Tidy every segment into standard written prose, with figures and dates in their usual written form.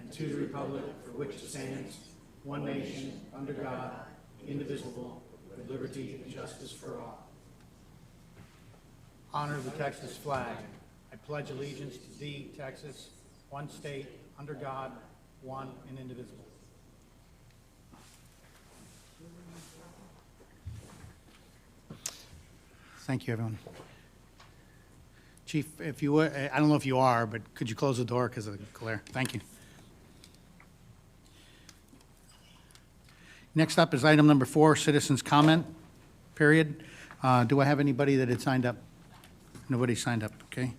and to the republic for which it stands, one nation, under God, indivisible, with liberty and justice for all. Honor the Texas flag. I pledge allegiance to thee, Texas, one state, under God, one and indivisible. Thank you, everyone. Chief, if you would, I don't know if you are, but could you close the door because of the glare? Thank you. Next up is item number 4, citizens' comment period. Do I have anybody that had signed up? Nobody signed up, okay.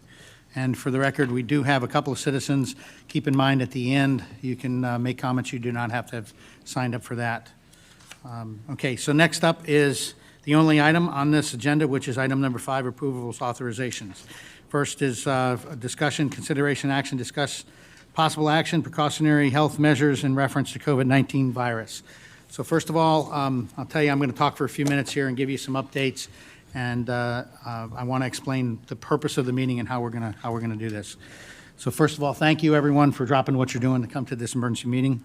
And for the record, we do have a couple of citizens. Keep in mind at the end, you can make comments. You do not have to have signed up for that. Okay, so next up is the only item on this agenda, which is item number 5, approvals authorizations. First is a discussion, consideration, action, discuss possible action, precautionary health measures in reference to COVID-19 virus. So first of all, I'll tell you, I'm going to talk for a few minutes here and give you some updates, and I want to explain the purpose of the meeting and how we're going to do this. So first of all, thank you everyone for dropping what you're doing to come to this emergency meeting,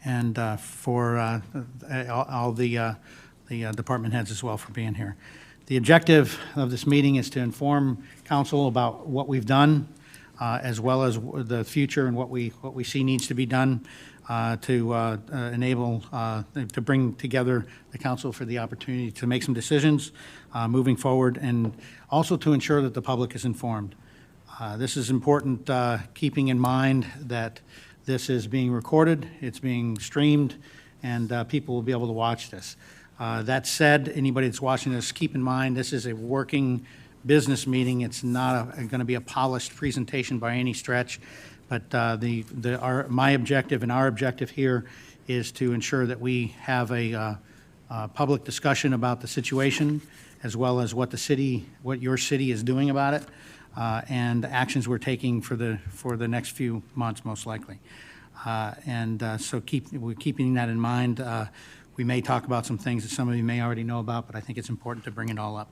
and for all the department heads as well for being here. The objective of this meeting is to inform council about what we've done, as well as the future and what we see needs to be done to enable, to bring together the council for the opportunity to make some decisions moving forward, and also to ensure that the public is informed. This is important, keeping in mind that this is being recorded, it's being streamed, and people will be able to watch this. That said, anybody that's watching this, keep in mind this is a working business meeting. It's not going to be a polished presentation by any stretch, but my objective and our objective here is to ensure that we have a public discussion about the situation, as well as what your city is doing about it, and the actions we're taking for the next few months, most likely. So we're keeping that in mind. We may talk about some things that some of you may already know about, but I think it's important to bring it all up.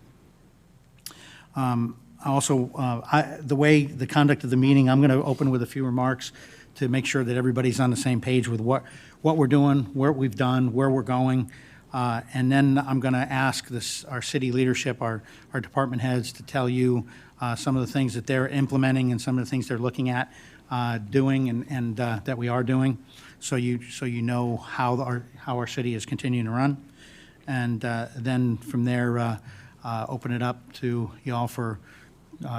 The way the conduct of the meeting, I'm going to open with a few remarks to make sure that everybody's on the same page with what we're doing, what we've done, where we're going, and then I'm going to ask our city leadership, our department heads, to tell you some of the things that they're implementing and some of the things they're looking at doing and that we are doing, so you know how our city is continuing to run, and then from there open it up to y'all for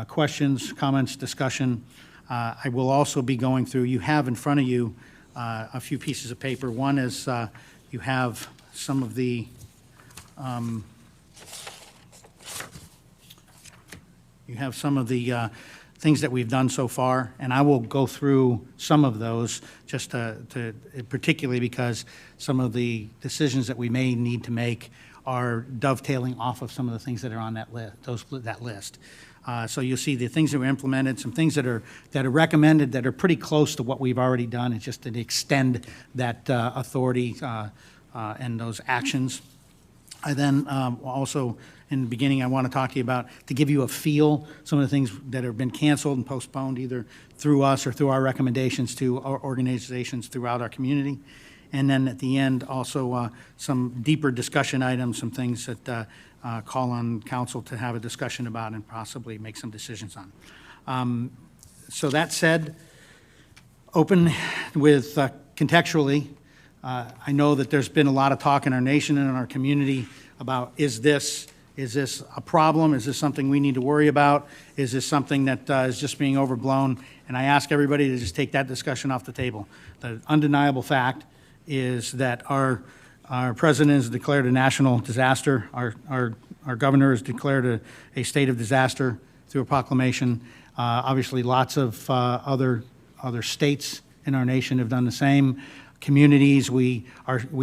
questions, comments, discussion. I will also be going through, you have in front of you a few pieces of paper. One is you have some of the things that we've done so far, and I will go through some of those just to particularly because some of the decisions that we may need to make are dovetailing off of some of the things that are on that list. So you'll see the things that were implemented, some things that are recommended that are pretty close to what we've already done. It's just to extend that authority and those actions. I then also, in the beginning, I want to talk to you about, to give you a feel, some of the things that have been canceled and postponed either through us or through our recommendations to our organizations throughout our community. And then at the end, also some deeper discussion items, some things that call on council to have a discussion about and possibly make some decisions on. So that said, open with contextually, I know that there's been a lot of talk in our nation and in our community about, is this a problem? Is this something we need to worry about? Is this something that is just being overblown? And I ask everybody to just take that discussion off the table. The undeniable fact is that our president has declared a national disaster. Our governor has declared a state of disaster through a proclamation. Obviously, lots of other states in our nation have done the same. Communities, we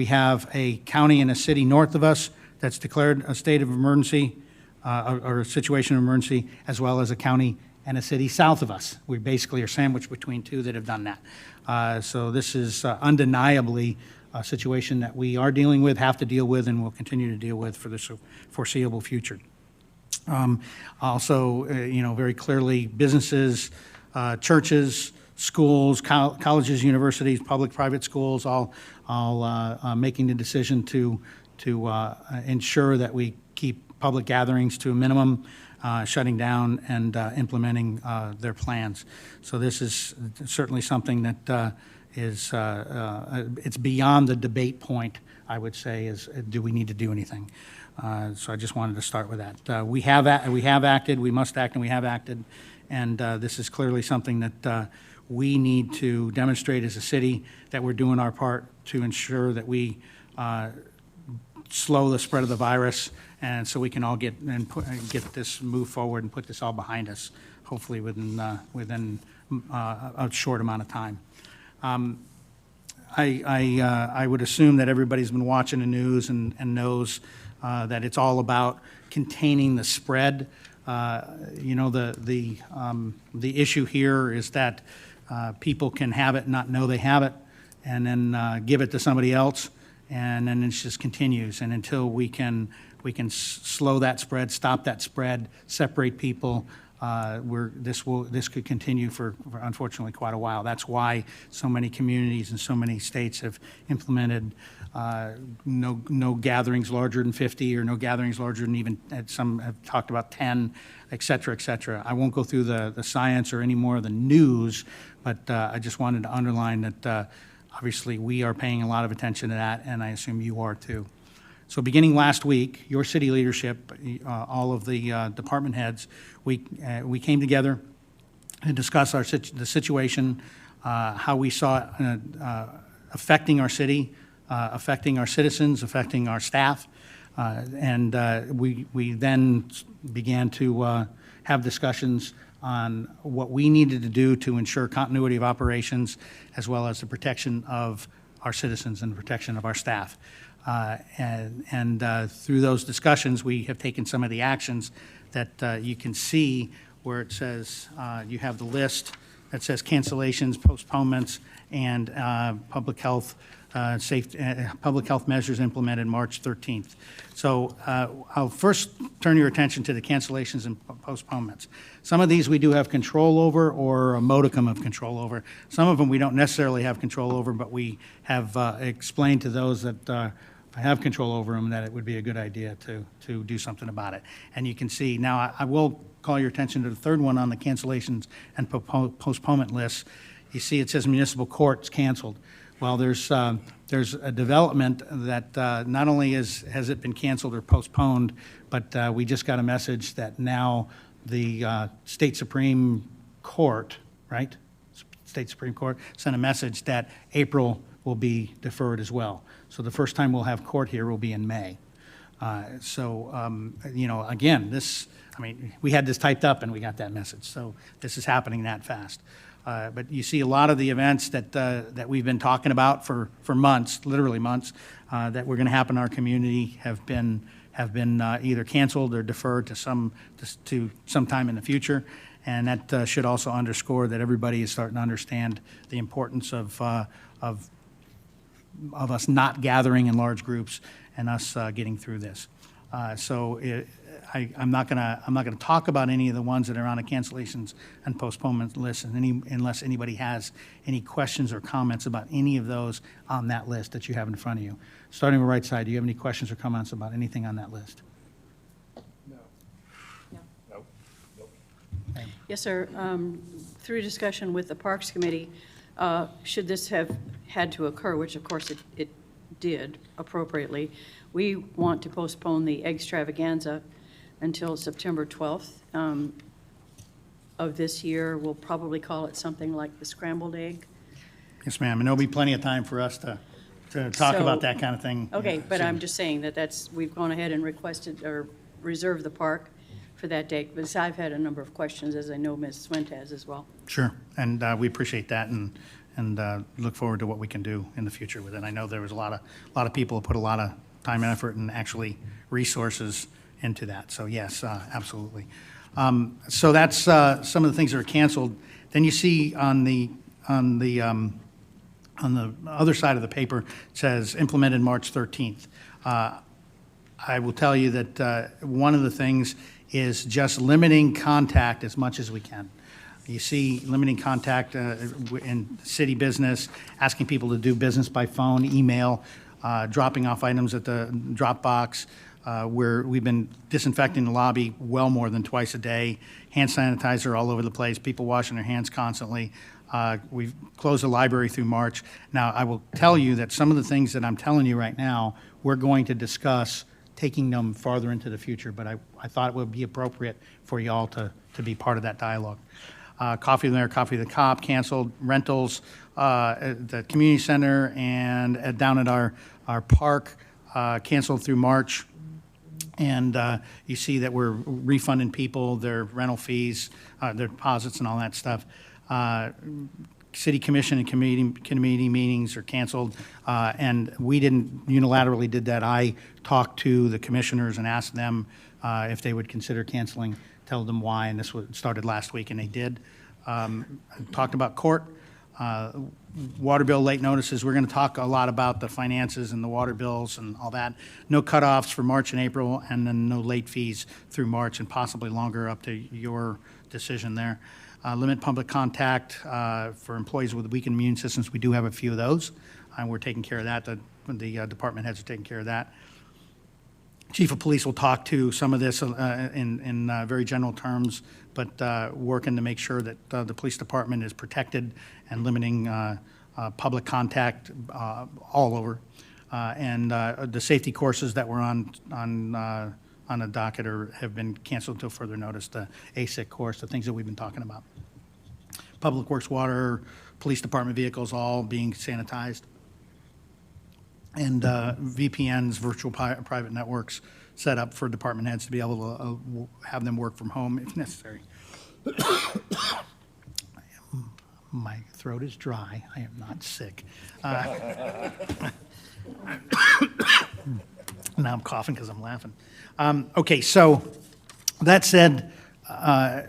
have a county and a city north of us that's declared a state of emergency or a situation of emergency, as well as a county and a city south of us. We basically are sandwiched between two that have done that. So this is undeniably a situation that we are dealing with, have to deal with, and will continue to deal with for the foreseeable future. Also, very clearly, businesses, churches, schools, colleges, universities, public, private schools, all making the decision to ensure that we keep public gatherings to a minimum, shutting down and implementing their plans. So this is certainly something that is it's beyond the debate point, I would say, is do we need to do anything? So I just wanted to start with that. We have acted, we must act, and we have acted, and this is clearly something that we need to demonstrate as a city that we're doing our part to ensure that we slow the spread of the virus, and so we can all get this move forward and put this all behind us, hopefully within a short amount of time. I would assume that everybody's been watching the news and knows that it's all about containing the spread. You know, the issue here is that people can have it and not know they have it, and then give it to somebody else, and then it just continues. And until we can slow that spread, stop that spread, separate people, this could continue for unfortunately quite a while. That's why so many communities and so many states have implemented no gatherings larger than 50, or no gatherings larger than even, some have talked about 10, et cetera, et cetera. I won't go through the science or any more of the news, but I just wanted to underline that obviously we are paying a lot of attention to that, and I assume you are too. So beginning last week, your city leadership, all of the department heads, we came together and discussed the situation, how we saw it affecting our city, affecting our citizens, affecting our staff, and we then began to have discussions on what we needed to do to ensure continuity of operations, as well as the protection of our citizens and the protection of our staff. Through those discussions, we have taken some of the actions that you can see where it says, you have the list that says cancellations, postponements, and public health measures implemented March 13th. So I'll first turn your attention to the cancellations and postponements. Some of these we do have control over, or a modicum of control over. Some of them we don't necessarily have control over, but we have explained to those that have control over them that it would be a good idea to do something about it. And you can see, now I will call your attention to the third one on the cancellations and postponement list. You see it says municipal courts canceled. Well, there's a development that not only has it been canceled or postponed, but we just got a message that now the State Supreme Court, right? State Supreme Court sent a message that April will be deferred as well. So the first time we'll have court here will be in May. You know, again, we had this typed up and we got that message. So this is happening that fast. But you see a lot of the events that we've been talking about for months, literally months, that were going to happen in our community have been either canceled or deferred to some time in the future. And that should also underscore that everybody is starting to understand the importance of us not gathering in large groups and us getting through this. I'm not gonna talk about any of the ones that are on the cancellations and postponement list, unless anybody has any questions or comments about any of those on that list that you have in front of you. Starting with right side, do you have any questions or comments about anything on that list? No. Nope. Yes, sir. Through discussion with the Parks Committee, should this have had to occur, which of course it did appropriately, we want to postpone the extravaganza until September 12th of this year. We'll probably call it something like the scrambled egg. Yes, ma'am, and there'll be plenty of time for us to talk about that kind of thing. Okay, but soon. I'm just saying that we've gone ahead and requested or reserved the park for that date. But I've had a number of questions, as I know Ms. Swint has as well. Sure, and we appreciate that, and look forward to what we can do in the future with it. I know there was a lot of people who put a lot of time and effort and actually resources into that. So yes, absolutely. So that's some of the things that are canceled. Then you see on the other side of the paper, it says implemented March 13th. I will tell you that one of the things is just limiting contact as much as we can. You see limiting contact in city business, asking people to do business by phone, email, dropping off items at the drop box, where we've been disinfecting the lobby well more than twice a day, hand sanitizer all over the place, people washing their hands constantly. We've closed the library through March. Now, I will tell you that some of the things that I'm telling you right now, we're going to discuss taking them farther into the future, but I thought it would be appropriate for you all to be part of that dialogue. Coffee there, Coffee the Cop canceled, rentals at the community center and down at our park canceled through March. And you see that we're refunding people their rental fees, their deposits and all that stuff. City commission and committee meetings are canceled, and we didn't unilaterally did that. I talked to the commissioners and asked them if they would consider canceling, tell them why, and this started last week, and they did. I talked about court, water bill late notices. We're going to talk a lot about the finances and the water bills and all that. No cutoffs for March and April, and then no late fees through March and possibly longer, up to your decision there. Limit public contact for employees with weakened immune systems. We do have a few of those, and we're taking care of that. The department heads are taking care of that. Chief of Police will talk to some of this in very general terms, but working to make sure that the police department is protected and limiting public contact all over. And the safety courses that were on the docket have been canceled until further notice. The ASIC course, the things that we've been talking about. Public Works, water, police department vehicles all being sanitized. And VPNs, virtual private networks, set up for department heads to be able to have them work from home if necessary. My throat is dry. I am not sick. Now I'm coughing because I'm laughing. Okay, so that said,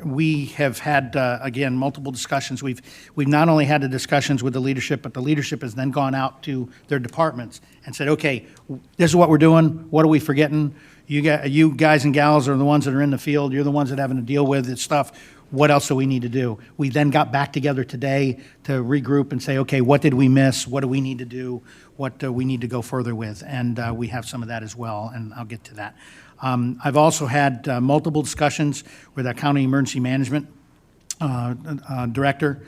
we have had, again, multiple discussions. We've not only had the discussions with the leadership, but the leadership has then gone out to their departments and said, okay, this is what we're doing. What are we forgetting? You guys and gals are the ones that are in the field. You're the ones that are having to deal with this stuff. What else do we need to do? We then got back together today to regroup and say, okay, what did we miss? What do we need to do? What do we need to go further with? And we have some of that as well, and I'll get to that. I've also had multiple discussions with our county emergency management director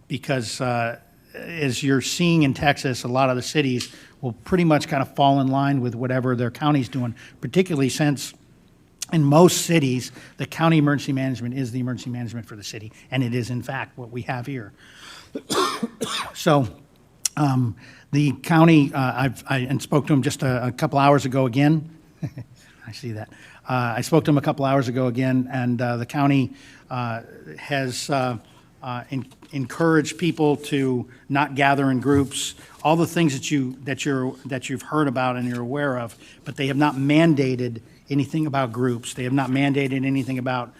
because as you're seeing in Texas, a lot of the cities will pretty much kind of fall in line with whatever their county's doing, particularly since in most cities, the county emergency management is the emergency management for the city, and it is in fact what we have here. So the county, I spoke to him just a couple hours ago again. I see that. I spoke to him a couple hours ago again, and the county has encouraged people to not gather in groups. All the things that you've heard about and you're aware of, but they have not mandated anything about groups. They have not mandated anything about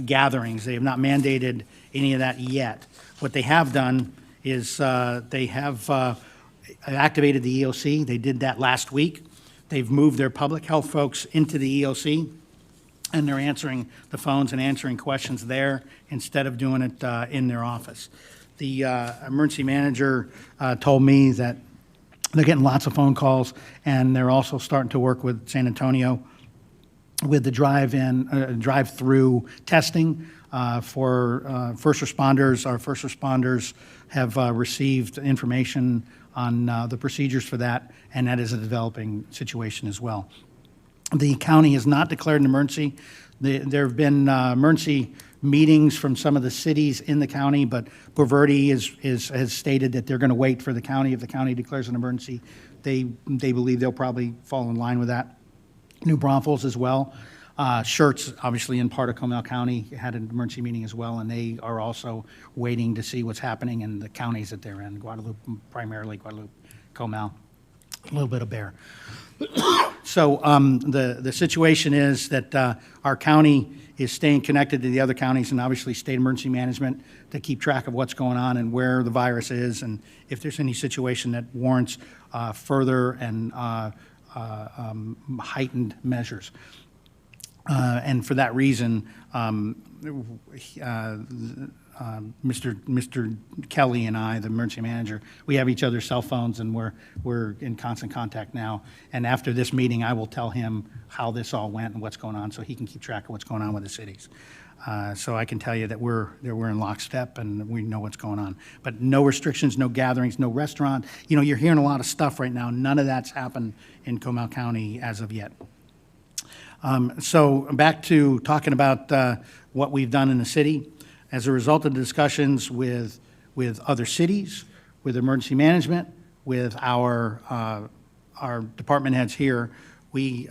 gatherings. They have not mandated any of that yet. What they have done is they have activated the EOC. They did that last week. They've moved their public health folks into the EOC, and they're answering the phones and answering questions there instead of doing it in their office. The emergency manager told me that they're getting lots of phone calls, and they're also starting to work with San Antonio with the drive-through testing for first responders. Our first responders have received information on the procedures for that, and that is a developing situation as well. The county has not declared an emergency. There have been emergency meetings from some of the cities in the county, but Boulevardy has stated that they're going to wait for the county. If the county declares an emergency, they believe they'll probably fall in line with that. New Braunfels as well. Schertz, obviously in part of Comal County, had an emergency meeting as well, and they are also waiting to see what's happening in the counties that they're in, Guadalupe, primarily Guadalupe, Comal, a little bit of Bear. So the situation is that our county is staying connected to the other counties and obviously state emergency management to keep track of what's going on and where the virus is, and if there's any situation that warrants further and heightened measures. And for that reason, Mr. Kelly and I, the emergency manager, we have each other's cell phones, and we're in constant contact now. And after this meeting, I will tell him how this all went and what's going on, so he can keep track of what's going on with the cities. So I can tell you that we're in lockstep and we know what's going on. But no restrictions, no gatherings, no restaurant. You know, you're hearing a lot of stuff right now. None of that's happened in Comal County as of yet. So back to talking about what we've done in the city. As a result of the discussions with other cities, with emergency management, with our department heads here, we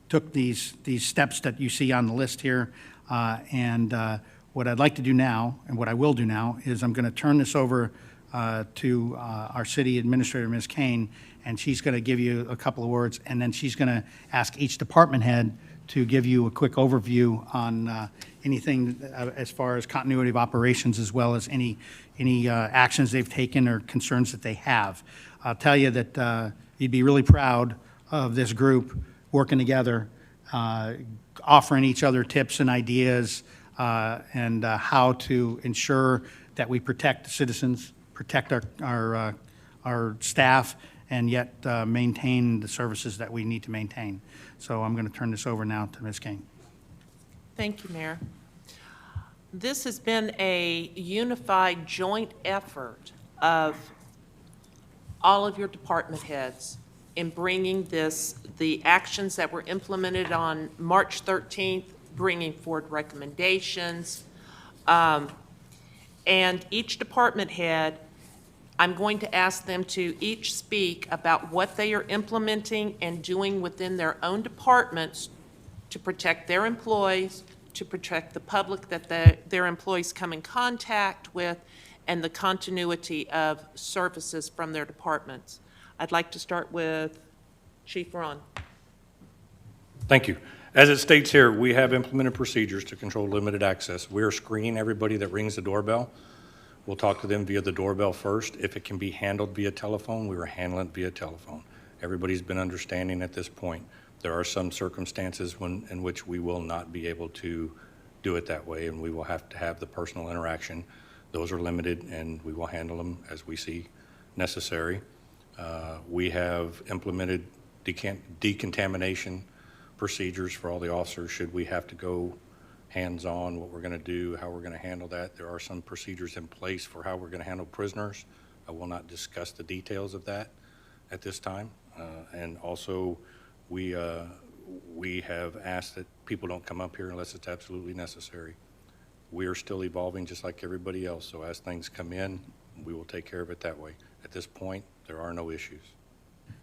took these steps that you see on the list here. And what I'd like to do now, and what I will do now, is I'm going to turn this over to our city administrator, Ms. Kane, and she's going to give you a couple of words, and then she's going to ask each department head to give you a quick overview on anything as far as continuity of operations, as well as any actions they've taken or concerns that they have. I'll tell you that you'd be really proud of this group working together, offering each other tips and ideas, and how to ensure that we protect the citizens, protect our staff, and yet maintain the services that we need to maintain. So I'm going to turn this over now to Ms. King. Thank you, Mayor. This has been a unified joint effort of all of your department heads in bringing the actions that were implemented on March 13th, bringing forward recommendations. And each department head, I'm going to ask them to each speak about what they are implementing and doing within their own departments to protect their employees, to protect the public that their employees come in contact with, and the continuity of services from their departments. I'd like to start with Chief Ron. Thank you. As it states here, we have implemented procedures to control limited access. We're screening everybody that rings the doorbell. We'll talk to them via the doorbell first. If it can be handled via telephone, we will handle it via telephone. Everybody's been understanding at this point. There are some circumstances in which we will not be able to do it that way, and we will have to have the personal interaction. Those are limited, and we will handle them as we see necessary. We have implemented decontamination procedures for all the officers should we have to go hands-on, what we're going to do, how we're going to handle that. There are some procedures in place for how we're going to handle prisoners. I will not discuss the details of that at this time. And also, we have asked that people don't come up here unless it's absolutely necessary. We are still evolving just like everybody else, so as things come in, we will take care of it that way. At this point, there are no issues.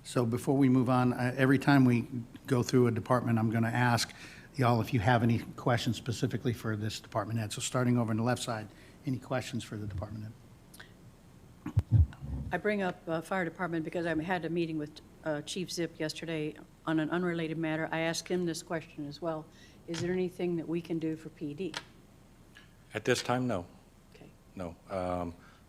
So before we move on, every time we go through a department, I'm going to ask y'all if you have any questions specifically for this department head. So starting over on the left side, any questions for the department head? I bring up fire department because I had a meeting with Chief Zip yesterday on an unrelated matter. I asked him this question as well. Is there anything that we can do for PD? At this time, no. Okay. No.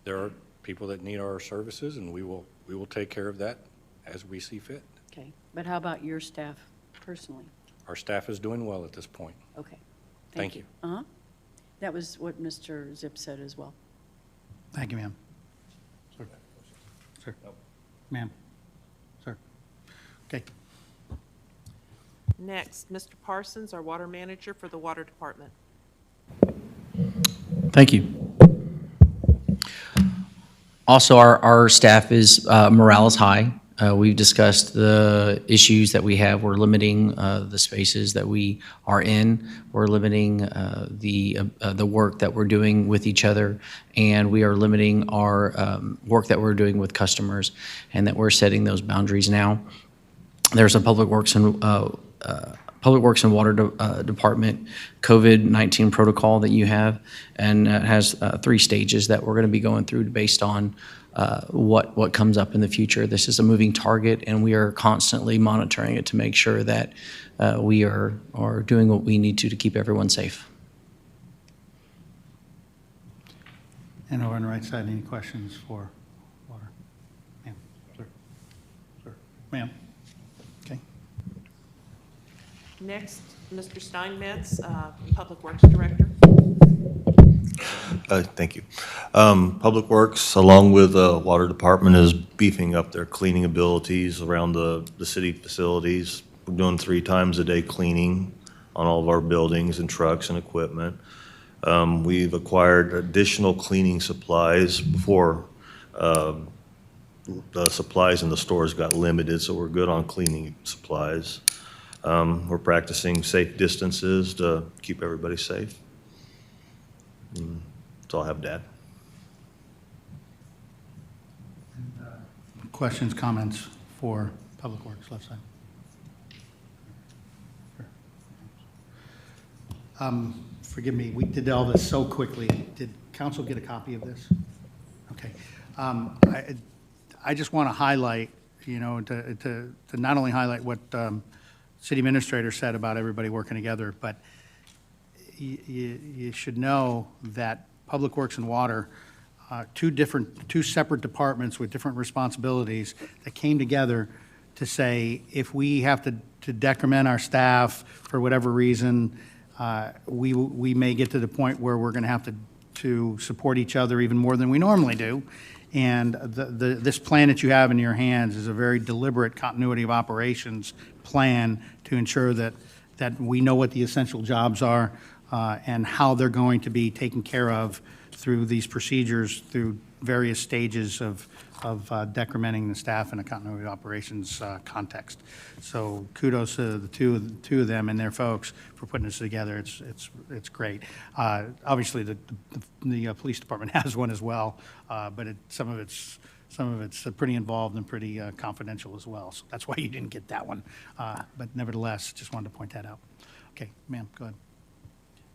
There are people that need our services, and we will take care of that as we see fit. Okay. But how about your staff personally? Our staff is doing well at this point. Okay. Thank you. Uh-huh. That was what Mr. Zip said as well. Thank you, ma'am. Sir? Sir? Ma'am? Sir? Okay. Next, Mr. Parsons, our water manager for the water department. Thank you. Also, our staff morale is high. We've discussed the issues that we have. We're limiting the spaces that we are in. We're limiting the work that we're doing with each other, and we are limiting our work that we're doing with customers, and that we're setting those boundaries now. There's a Public Works and Water Department COVID-19 protocol that you have, and it has 3 stages that we're going to be going through based on what comes up in the future. This is a moving target, and we are constantly monitoring it to make sure that we are doing what we need to keep everyone safe. And over on the right side, any questions for water? Ma'am? Sir? Sir? Ma'am? Okay. Next, Mr. Steinmetz, Public Works Director. Thank you. Public Works, along with the Water Department, is beefing up their cleaning abilities around the city facilities. We're doing 3 times a day cleaning on all of our buildings and trucks and equipment. We've acquired additional cleaning supplies before the supplies in the stores got limited, so we're good on cleaning supplies. We're practicing safe distances to keep everybody safe. That's all I have to add. Questions, comments for Public Works, left side? Forgive me, we did all this so quickly. Did council get a copy of this? Okay. I just want to highlight, you know, to not only highlight what city administrator said about everybody working together, but you should know that Public Works and Water, two separate departments with different responsibilities that came together to say, if we have to decrement our staff for whatever reason, we may get to the point where we're going to have to support each other even more than we normally do. And this plan that you have in your hands is a very deliberate continuity of operations plan to ensure that we know what the essential jobs are and how they're going to be taken care of through these procedures, through various stages of decrementing the staff in a continuity of operations context. So kudos to the two of them and their folks for putting this together. It's great. Obviously, the police department has one as well, but some of it's pretty involved and pretty confidential as well. So that's why you didn't get that one. But nevertheless, just wanted to point that out. Okay, ma'am, go ahead.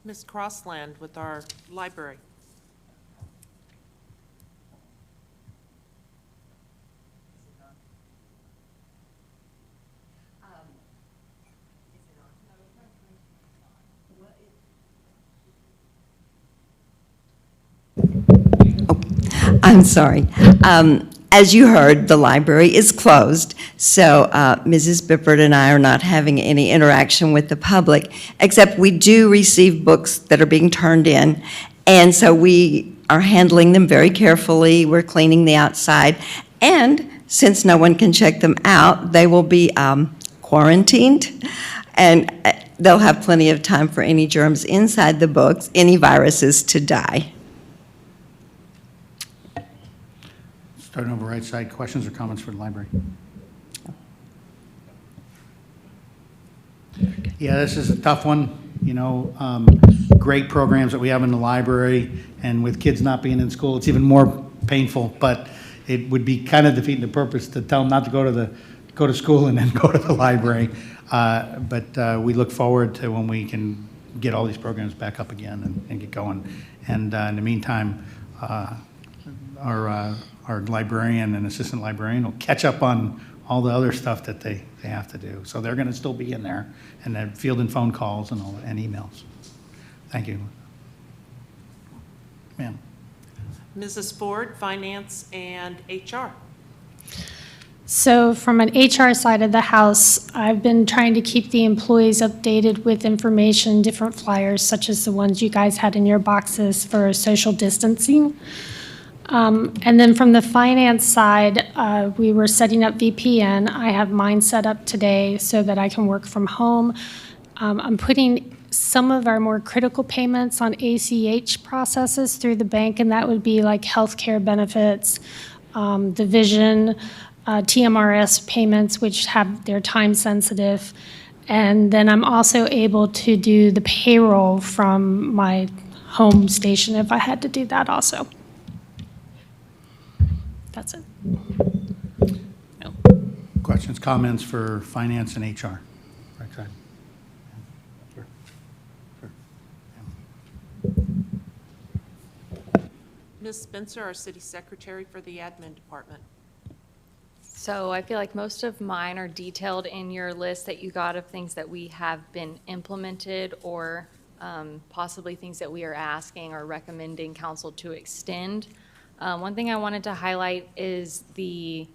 Ms. Crossland with our library. I'm sorry. As you heard, the library is closed, so Mrs. Bippert and I are not having any interaction with the public, except we do receive books that are being turned in, and so we are handling them very carefully. We're cleaning the outside, and since no one can check them out, they will be quarantined, and they'll have plenty of time for any germs inside the books, any viruses, to die. Starting over right side, questions or comments for the library? Yeah, this is a tough one, you know, great programs that we have in the library, and with kids not being in school, it's even more painful, but it would be kind of defeating the purpose to tell them not to go to school and then go to the library. But we look forward to when we can get all these programs back up again and get going. And in the meantime, our librarian and assistant librarian will catch up on all the other stuff that they have to do. So they're going to still be in there, and then fielding phone calls and emails. Thank you. Ma'am. Mrs. Ford, Finance and HR. So from an HR side of the house, I've been trying to keep the employees updated with information, different flyers, such as the ones you guys had in your boxes for social distancing. And then from the finance side, we were setting up VPN. I have mine set up today so that I can work from home. I'm putting some of our more critical payments on ACH processes through the bank, and that would be like healthcare benefits, the vision, TMRS payments, which they're time sensitive. And then I'm also able to do the payroll from my home station if I had to do that also. That's it. Questions, comments for finance and HR? Right side. Sure. Ms. Spencer, our City Secretary for the Admin Department. So I feel like most of mine are detailed in your list that you got of things that we have been implemented or possibly things that we are asking or recommending council to extend. One thing I wanted to highlight is we're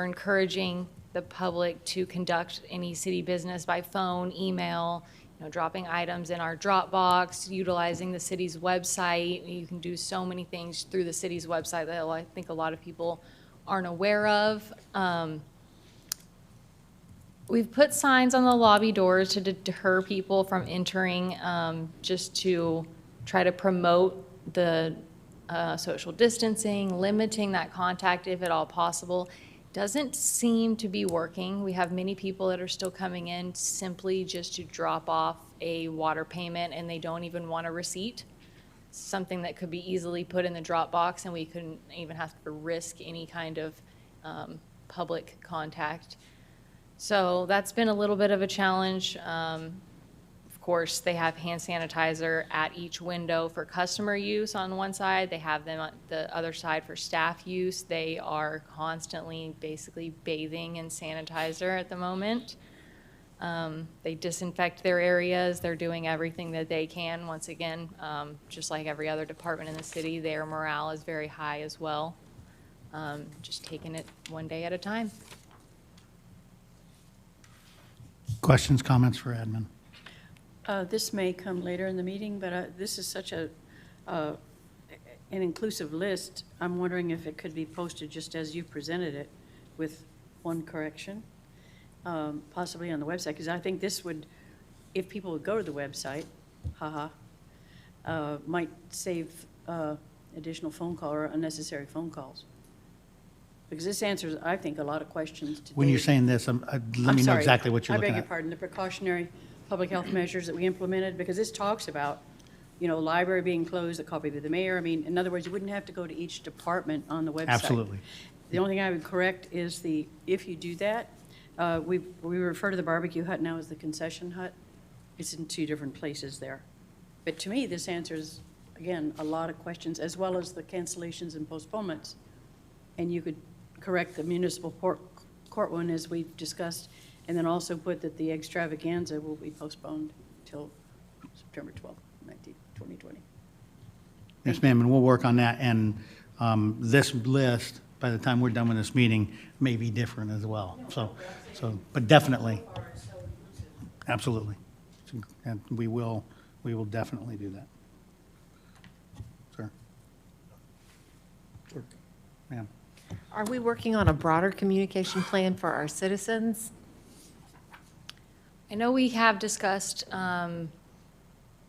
encouraging the public to conduct any city business by phone, email, dropping items in our Dropbox, utilizing the city's website. You can do so many things through the city's website that I think a lot of people aren't aware of. We've put signs on the lobby doors to deter people from entering, just to try to promote the social distancing, limiting that contact if at all possible. Doesn't seem to be working. We have many people that are still coming in simply just to drop off a water payment, and they don't even want a receipt. Something that could be easily put in the drop box, and we couldn't even have to risk any kind of public contact. So that's been a little bit of a challenge. Of course, they have hand sanitizer at each window for customer use on one side. They have them on the other side for staff use. They are constantly basically bathing in sanitizer at the moment. They disinfect their areas. They're doing everything that they can. Once again, just like every other department in the city, their morale is very high as well. Just taking it one day at a time. Questions, comments for admin? This may come later in the meeting, but this is such an inclusive list. I'm wondering if it could be posted just as you presented it with one correction, possibly on the website, because I think this would, if people would go to the website, might save additional phone call or unnecessary phone calls. Because this answers, I think, a lot of questions today. When you're saying this, let me know sorry. exactly what you're looking I beg at. your pardon, the precautionary public health measures that we implemented, because this talks about, library being closed, a copy of the mayor. I mean, in other words, you wouldn't have to go to each department on the website. Absolutely. The only thing I would correct is if you do that, we refer to the barbecue hut now as the concession hut. It's in two different places there. But to me, this answers, again, a lot of questions, as well as the cancellations and postponements. And you could correct the municipal court one, as we've discussed, and then also put that the extravaganza will be postponed till September 12th, 2020. Yes, ma'am, and we'll work on that. And this list, by the time we're done with this meeting, may be different as well. But definitely. Absolutely. And we will definitely do that. Sir? Sir. Ma'am? Are we working on a broader communication plan for our citizens? I know we have discussed,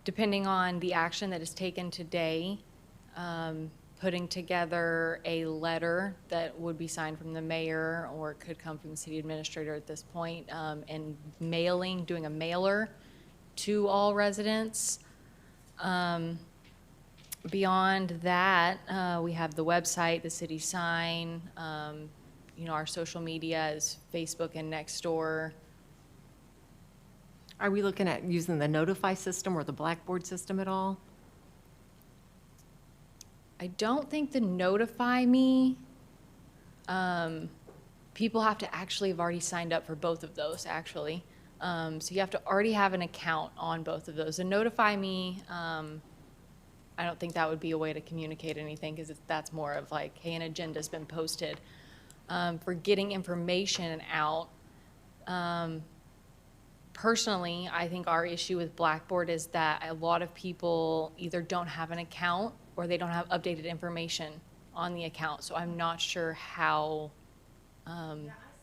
depending on the action that is taken today, putting together a letter that would be signed from the mayor, or it could come from the city administrator at this point, and doing a mailer to all residents. Beyond that, we have the website, the city sign, our social media is Facebook and Nextdoor. Are we looking at using the Notify system or the Blackboard system at all? I don't think the Notify Me, people have to actually have already signed up for both of those, actually. So you have to already have an account on both of those. The Notify Me, I don't think that would be a way to communicate anything, because that's more of like, hey, an agenda's been posted. For getting information out, personally, I think our issue with Blackboard is that a lot of people either don't have an account or they don't have updated information on the account. So I'm not sure how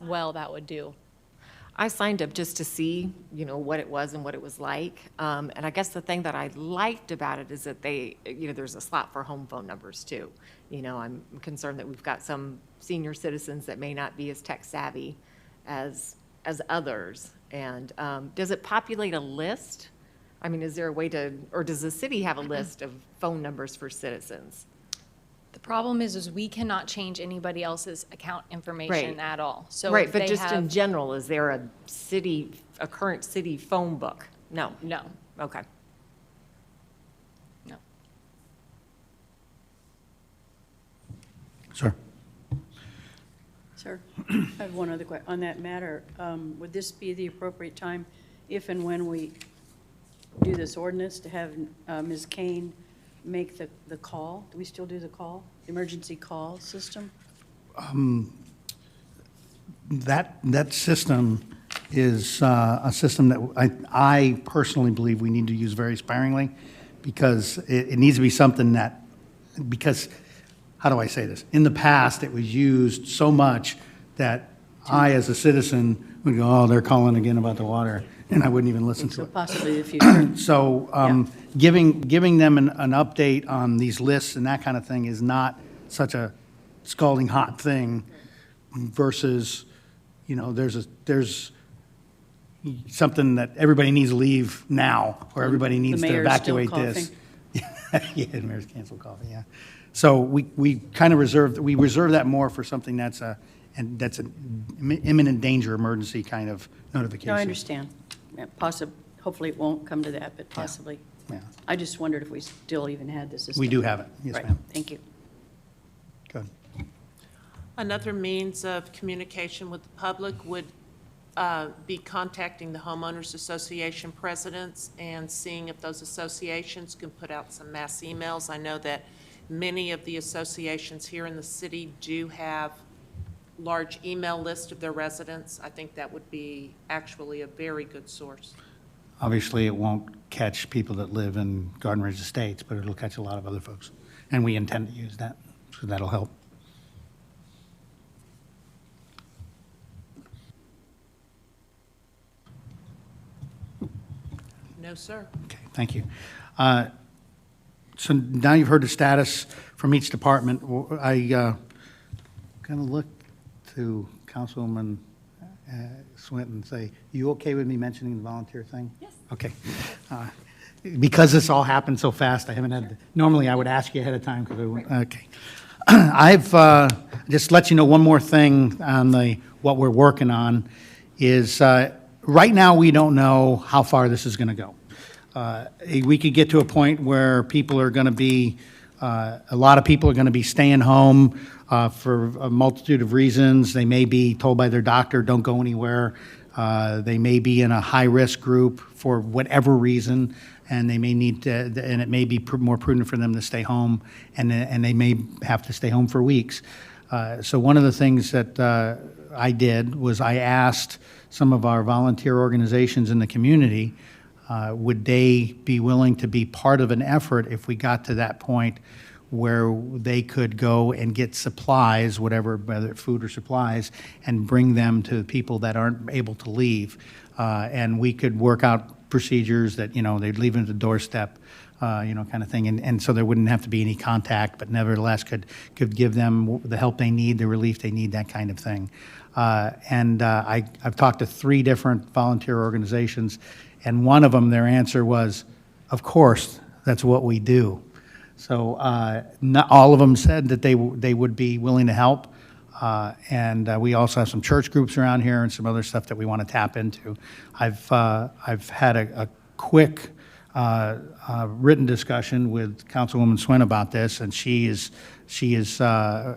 well that would do. I signed up just to see, what it was and what it was like. And I guess the thing that I liked about it is that there's a slot for home phone numbers too. I'm concerned that we've got some senior citizens that may not be as tech savvy as others. And does it populate a list? I mean, is there a way or does the city have a list of phone numbers for citizens? The problem is we cannot change anybody else's account information Right. at all. So Right, if but they just in have, general, is there a current city phone book? No. no, Okay. no. Sir? Sir, I have one other question. On that matter, would this be the appropriate time, if and when we do this ordinance, to have Ms. Kane make the call? Do we still do the call, the emergency call system? that system is a system that I personally believe we need to use very sparingly, because it needs to be something that, because, how do I say this? In the past, it was used so much that I, as a citizen, would go, oh, they're calling again about the water, and I wouldn't even listen to So it. possibly the future. So giving them an update on these lists and that kind of thing is not such a scalding hot thing versus, there's something that everybody needs to leave now, or everybody needs to mayor's still evacuate this. Yeah, the mayor's canceled coffee, yeah. So we kind of reserve that more for something that's an imminent danger, emergency kind of notification. No, I understand. Yeah, hopefully it won't come to that, but possibly. Yeah. I just wondered if we still even had the system. We do have it, yes, Right. ma'am. Thank you. Good. Another means of communication with the public would be contacting the homeowners association presidents and seeing if those associations can put out some mass emails. I know that many of the associations here in the city do have large email list of their residents. I think that would be actually a very good source. Obviously, it won't catch people that live in Garden Ridge Estates, but it'll catch a lot of other folks. And we intend to use that, so that'll help. No, sir. Okay, thank you. So now you've heard the status from each department. I kind of look to Councilwoman Swinton and say, you okay with me mentioning the volunteer thing? Yes. Okay. Because this all happened so fast, I haven't had, normally I would ask you ahead of time, okay. I've, just let you know one more thing on what we're working on is, right now, we don't know how far this is going to go. We could get to a point where people are going to be, a lot of people are going to be staying home for a multitude of reasons. They may be told by their doctor, don't go anywhere. They may be in a high-risk group for whatever reason, and they may need to, and it may be more prudent for them to stay home, and they may have to stay home for weeks. So one of the things that I did was I asked some of our volunteer organizations in the community, would they be willing to be part of an effort if we got to that point where they could go and get supplies, whatever, whether food or supplies, and bring them to people that aren't able to leave. And we could work out procedures that, they'd leave them at the doorstep, kind of thing. And so there wouldn't have to be any contact, but nevertheless could give them the help they need, the relief they need, that kind of thing. I've talked to 3 different volunteer organizations, and one of them, their answer was, of course, that's what we do. So not all of them said that they would be willing to help. And we also have some church groups around here and some other stuff that we want to tap into. I've had a quick written discussion with Councilwoman Swin about this, and she is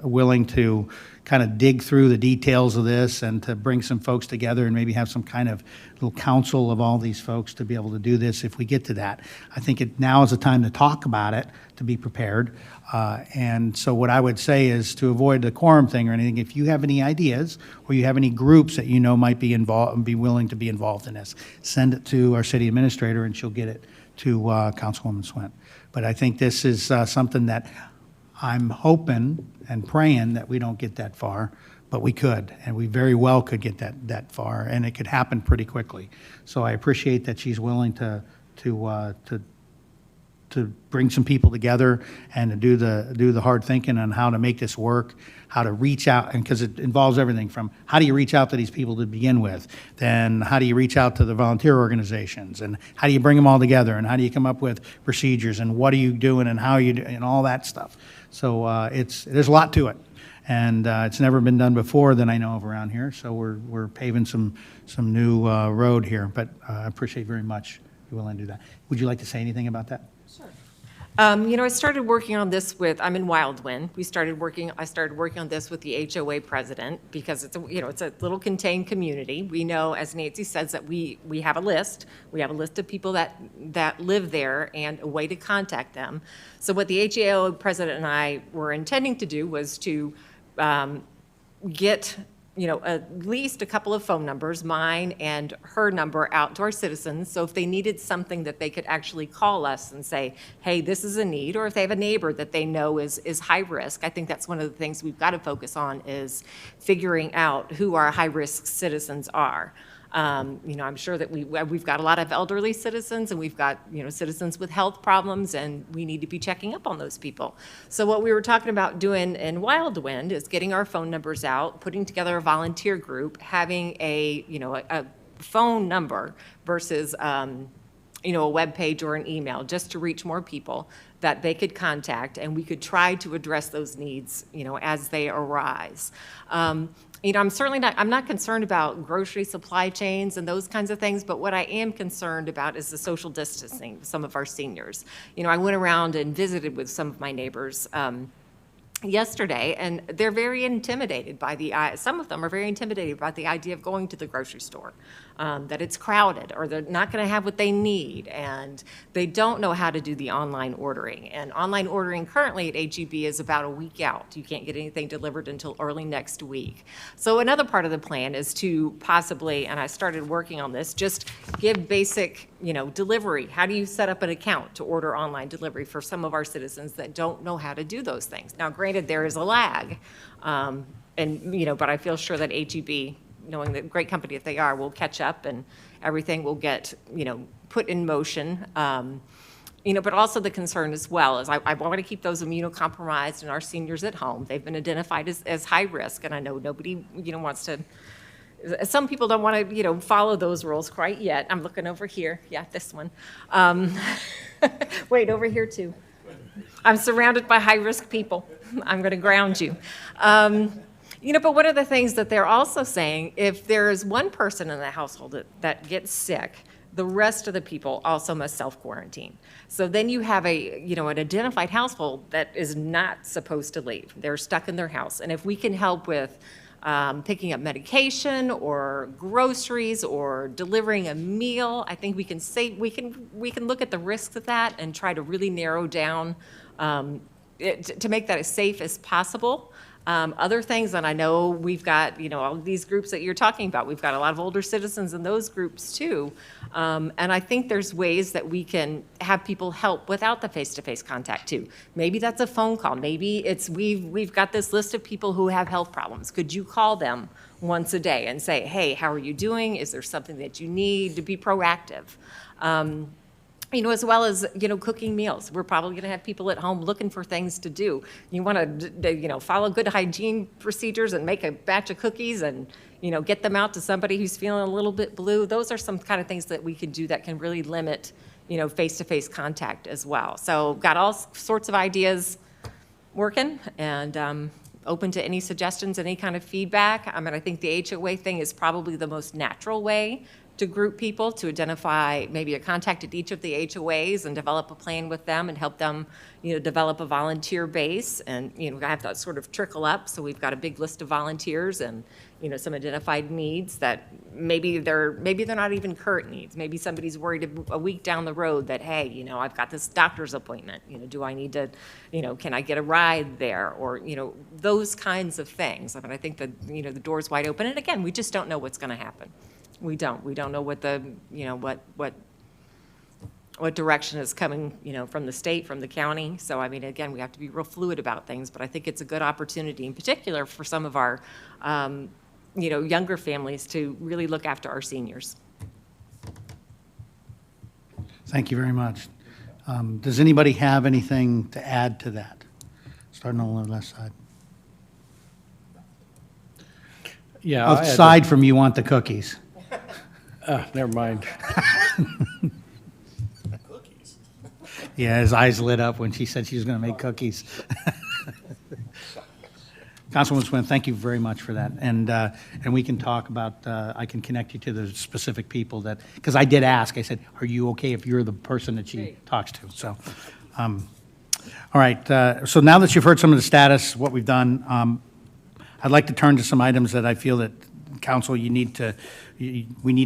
willing to kind of dig through the details of this and to bring some folks together and maybe have some kind of little council of all these folks to be able to do this if we get to that. I think now is the time to talk about it, to be prepared. And so what I would say is, to avoid the quorum thing or anything, if you have any ideas or you have any groups that might be involved, be willing to be involved in this, send it to our city administrator and she'll get it to Councilwoman Swint. But I think this is something that I'm hoping and praying that we don't get that far, but we could, and we very well could get that far, and it could happen pretty quickly. So I appreciate that she's willing to bring some people together and to do the hard thinking on how to make this work, how to reach out, and because it involves everything from how do you reach out to these people to begin with, then how do you reach out to the volunteer organizations, and how do you bring them all together, and how do you come up with procedures, and what are you doing, and how are you doing, and all that stuff. So there's a lot to it, and it's never been done before that I know of around here. So we're paving some new road here, but I appreciate very much you're willing to do that. Would you like to say anything about that? I started working on this I'm in Wildwind. I started working on this with the HOA president because it's a little contained community. We know, as Nancy says, that we have a list. We have a list of people that live there and a way to contact them. So what the HOA president and I were intending to do was to get at least a couple of phone numbers, mine and her number, out to our citizens. So if they needed something, that they could actually call us and say, hey, this is a need, or if they have a neighbor that they know is high risk. I think that's one of the things we've got to focus on, is figuring out who our high-risk citizens are. I'm sure that we've got a lot of elderly citizens, and we've got, citizens with health problems, and we need to be checking up on those people. So what we were talking about doing in Wild Wind is getting our phone numbers out, putting together a volunteer group, having a phone number versus, a web page or an email, just to reach more people that they could contact, and we could try to address those needs, as they arise. I'm not concerned about grocery supply chains and those kinds of things, but what I am concerned about is the social distancing of some of our seniors. I went around and visited with some of my neighbors yesterday, and they're very intimidated by some of them are very intimidated by the idea of going to the grocery store, that it's crowded, or they're not going to have what they need, and they don't know how to do the online ordering. And online ordering currently at HEB is about a week out. You can't get anything delivered until early next week. So another part of the plan is to possibly, and I started working on this, just give basic, delivery. How do you set up an account to order online delivery for some of our citizens that don't know how to do those things? Now, granted, there is a lag, but I feel sure that HEB, knowing the great company that they are, will catch up, and everything will get, put in motion. But also the concern as well is I want to keep those immunocompromised and our seniors at home. They've been identified as high risk, and I know nobody, wants to. Some people don't want to, follow those rules quite yet. I'm looking over here. Yeah, this one. Wait, over here too. I'm surrounded by high-risk people. I'm going to ground you. But one of the things that they're also saying, if there is one person in the household that gets sick, the rest of the people also must self-quarantine. So then you have an identified household that is not supposed to leave. They're stuck in their house. And if we can help with picking up medication or groceries or delivering a meal, I think we can look at the risks of that and try to really narrow down to make that as safe as possible. Other things, and I know we've got, all of these groups that you're talking about, we've got a lot of older citizens in those groups too. And I think there's ways that we can have people help without the face-to-face contact too. Maybe that's a phone call. Maybe it's, we've got this list of people who have health problems. Could you call them once a day and say, hey, how are you doing? Is there something that you need? To be proactive. As well as, cooking meals. We're probably going to have people at home looking for things to do. You want to, follow good hygiene procedures and make a batch of cookies and, get them out to somebody who's feeling a little bit blue. Those are some kind of things that we can do that can really limit, face-to-face contact as well. So got all sorts of ideas working, and open to any suggestions, any kind of feedback. I think the HOA thing is probably the most natural way to group people, to identify maybe a contact at each of the HOAs and develop a plan with them and help them, develop a volunteer base, and, have that sort of trickle up. So we've got a big list of volunteers and, some identified needs that maybe they're not even current needs. Maybe somebody's worried a week down the road that, hey, I've got this doctor's appointment. Do I need to, can I get a ride there? Or, those kinds of things. I think that, the door's wide open. And again, we just don't know what's going to happen. We don't know what the, what direction is coming, from the state, from the county. So, again, we have to be real fluid about things, but I think it's a good opportunity, in particular for some of our, younger families, to really look after our seniors. Thank you very much. Does anybody have anything to add to that? Starting on the left side. Yeah. Aside from you want the cookies. Never mind. Yeah, his eyes lit up when she said she was going to make cookies. Councilwoman Swin, thank you very much for that. And we can talk about, I can connect you to the specific people that, because I did ask, I said, are you okay if you're the person that she talks to? So, all right. So now that you've heard some of the status, what we've done, I'd like to turn to some items that I feel that Council, we need to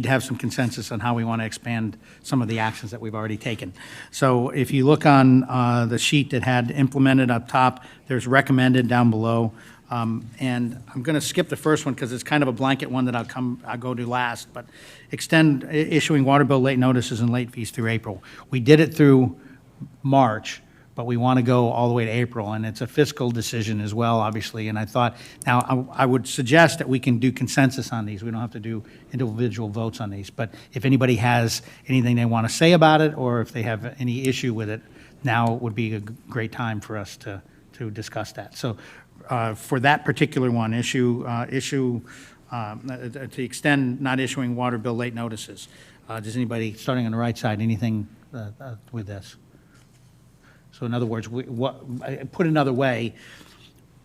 have some consensus on how we want to expand some of the actions that we've already taken. So if you look on the sheet that had implemented up top, there's recommended down below. And I'm going to skip the first one because it's kind of a blanket one that I'll go to last, but extend issuing water bill late notices and late fees through April. We did it through March, but we want to go all the way to April, and it's a fiscal decision as well, obviously. And I thought, now, I would suggest that we can do consensus on these. We don't have to do individual votes on these. But if anybody has anything they want to say about it, or if they have any issue with it, now would be a great time for us to discuss that. So for that particular one, to extend not issuing water bill late notices. Does anybody, starting on the right side, anything with this? So in other words, put another way,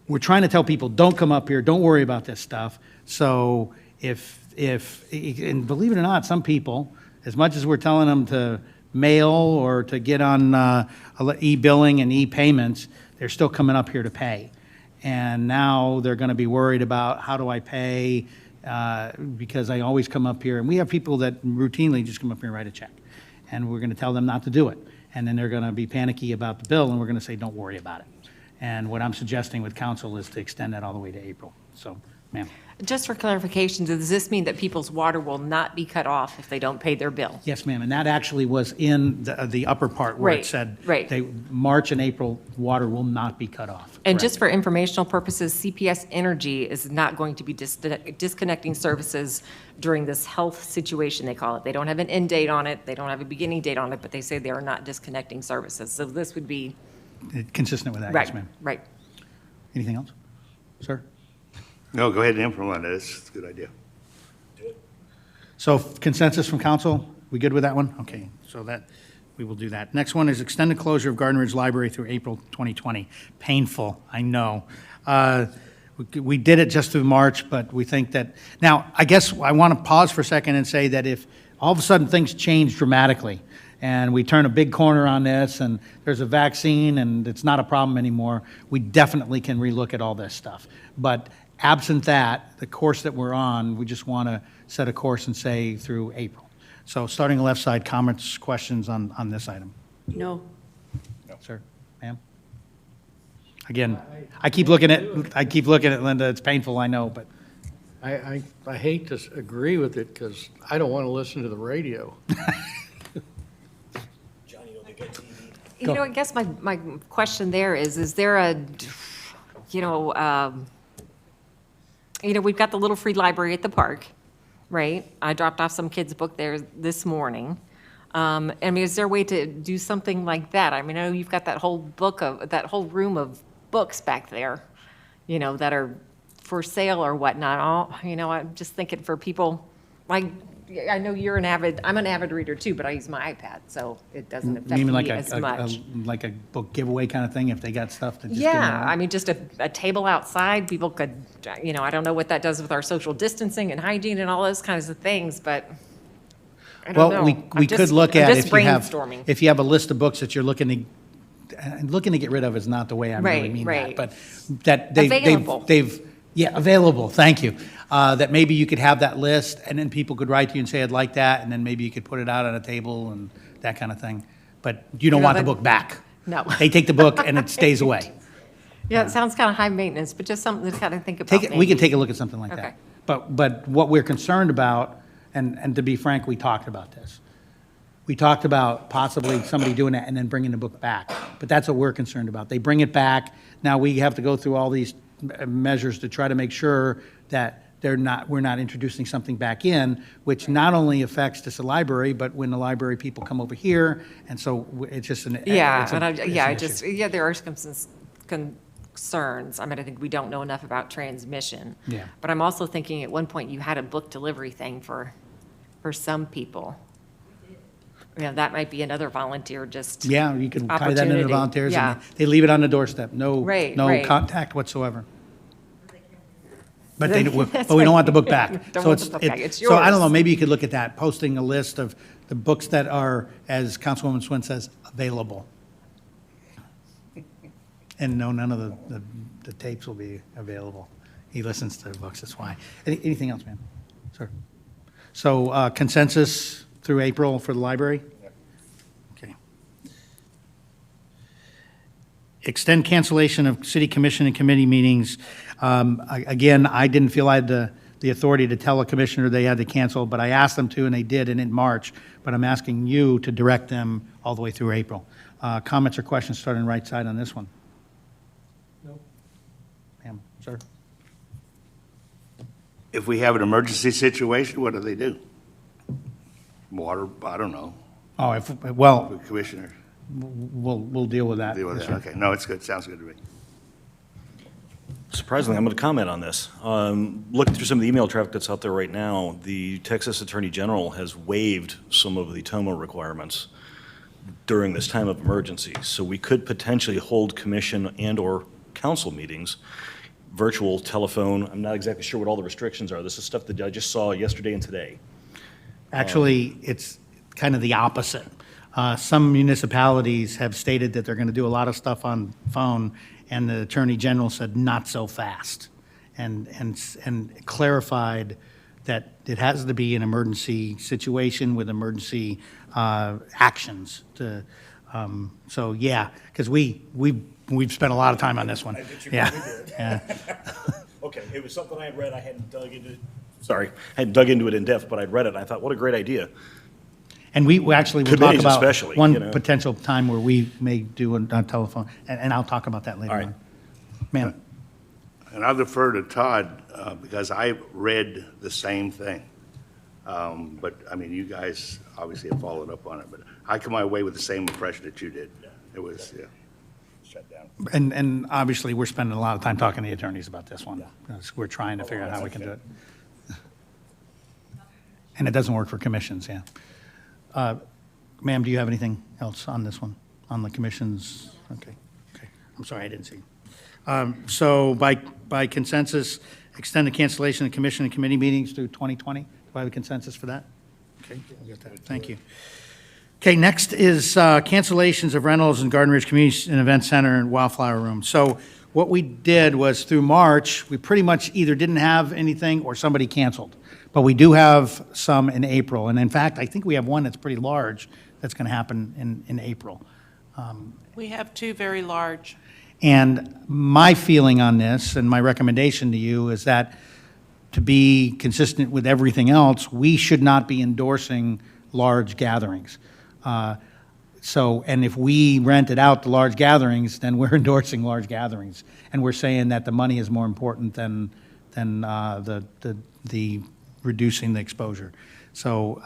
we're trying to tell people, don't come up here, don't worry about this stuff. So and believe it or not, some people, as much as we're telling them to mail or to get on e-billing and e-payments, they're still coming up here to pay. And now they're going to be worried about, how do I pay? Because I always come up here, and we have people that routinely just come up here and write a check. And we're going to tell them not to do it. And then they're going to be panicky about the bill, and we're going to say, don't worry about it. And what I'm suggesting with council is to extend that all the way to April. So, ma'am. Just for clarification, does this mean that people's water will not be cut off if they don't pay their bill? Yes, ma'am, and that actually was in the upper part where it Right, said right. March and April, water will not be cut off. And Correct. just for informational purposes, CPS Energy is not going to be disconnecting services during this health situation, they call it. They don't have an end date on it, they don't have a beginning date on it, but they say they are not disconnecting services. So this would be, Consistent with that, right, yes, ma'am. right. Anything else? Sir? No, go ahead and implement it. It's a good idea. So consensus from council, we good with that one? Okay, so that, we will do that. Next one is extended closure of Garden Ridge Library through April 2020. Painful, I know. We did it just through March, but we think that, now, I guess I want to pause for a second and say that if all of a sudden things change dramatically, and we turn a big corner on this, and there's a vaccine, and it's not a problem anymore, we definitely can relook at all this stuff. But absent that, the course that we're on, we just want to set a course and say through April. So starting on the left side, comments, questions on this item? No. Sir, ma'am? Again, I keep looking at Linda, it's painful, I know, but I hate to agree with it because I don't want to listen to the radio. You know, I guess my question there is there a, we've got the little free library at the park, right? I dropped off some kid's book there this morning. I mean, is there a way to do something like that? I mean, I know you've got that whole room of books back there, that are for sale or whatnot. I'm just thinking for people, like, I know I'm an avid reader too, but I use my iPad, so it doesn't affect you mean me as much. like a book giveaway kind of thing, if they got stuff to just give Yeah, them? I mean, just a table outside, people could, I don't know what that does with our social distancing and hygiene and all those kinds of things, but I don't know. Well, we could look at, I'm just if you have, brainstorming. if you have a list of books that you're looking to get rid of is not the way I really Right, mean right. that, but that Available. yeah, available, thank you. That maybe you could have that list, and then people could write to you and say, I'd like that, and then maybe you could put it out on a table and that kind of thing. But you don't want the book back. No. They take the book and it stays away. Yeah, it sounds kind of high maintenance, but just something to kind of think about. We can maybe. take a look at something like Okay. that. But what we're concerned about, and to be frank, we talked about this. We talked about possibly somebody doing that and then bringing the book back. But that's what we're concerned about. They bring it back. Now we have to go through all these measures to try to make sure that we're not introducing something back in, which not only affects just the library, but when the library people come over here, and so it's just an Yeah, it's a- and it's an issue. there are some concerns. I mean, I think we don't know enough about transmission. Yeah. But I'm also thinking at one point you had a book delivery thing for some people. That might be another volunteer just. Yeah, you could tie that into the opportunity. volunteers, Yeah. and they leave it on the doorstep, no Right, right. contact whatsoever. But That's we don't right. want the book back. Don't So want the book back. It's So I don't know, yours. maybe you could look at that, posting a list of the books that are, as Councilwoman Swin says, available. And no, none of the tapes will be available. He listens to the books, that's why. Anything else, ma'am? Sir? So consensus through April for the library? Okay. Extend cancellation of city commission and committee meetings. Again, I didn't feel I had the authority to tell a commissioner they had to cancel, but I asked them to, and they did, and in March. But I'm asking you to direct them all the way through April. Comments or questions, starting on the right side on this one? No. Ma'am, sir? If we have an emergency situation, what do they do? Water, I don't know, Oh, well, Commissioner, we'll deal with that. deal with Yes, that. sir. Okay, no, it's good, sounds good to me. Surprisingly, I'm going to comment on this. Looking through some of the email traffic that's out there right now, the Texas Attorney General has waived some of the TOMA requirements during this time of emergency. So we could potentially hold commission and/or council meetings, virtual, telephone. I'm not exactly sure what all the restrictions are. This is stuff that I just saw yesterday and today. Actually, it's kind of the opposite. Some municipalities have stated that they're going to do a lot of stuff on phone, and the Attorney General said, not so fast, and clarified that it has to be an emergency situation with emergency actions to, so, yeah, because we've spent a lot of time on this one. Yeah. Yeah. Okay, it was something I had read. I hadn't dug into, I hadn't dug into it in depth, but I'd read it, and I thought, what a great idea. And we actually will talk Committees about especially, one you know. potential time where we may do a telephone, and I'll talk about that later All right. on. Ma'am? And I'll defer to Todd, because I read the same thing. But, I mean, you guys obviously have followed up on it, but I come away with the same impression that you did. It was, yeah, shut down. And obviously, we're spending a lot of time talking to the attorneys about this one, because we're trying to figure out how we can do it. And it doesn't work for commissions, yeah. Ma'am, do you have anything else on this one, on the commissions? Okay, I'm sorry, I didn't see. So by consensus, extend the cancellation of commission and committee meetings through 2020? Do I have a consensus for that? Okay, I'll get that, thank you. Okay, next is cancellations of rentals in Garden Ridge Community and Event Center and Wildflower Room. So what we did was through March, we pretty much either didn't have anything or somebody canceled. But we do have some in April. And in fact, I think we have one that's pretty large that's going to happen in April. We have two very large. And my feeling on this and my recommendation to you is that to be consistent with everything else, we should not be endorsing large gatherings. And if we rented out the large gatherings, then we're endorsing large gatherings. And we're saying that the money is more important than the reducing the exposure. So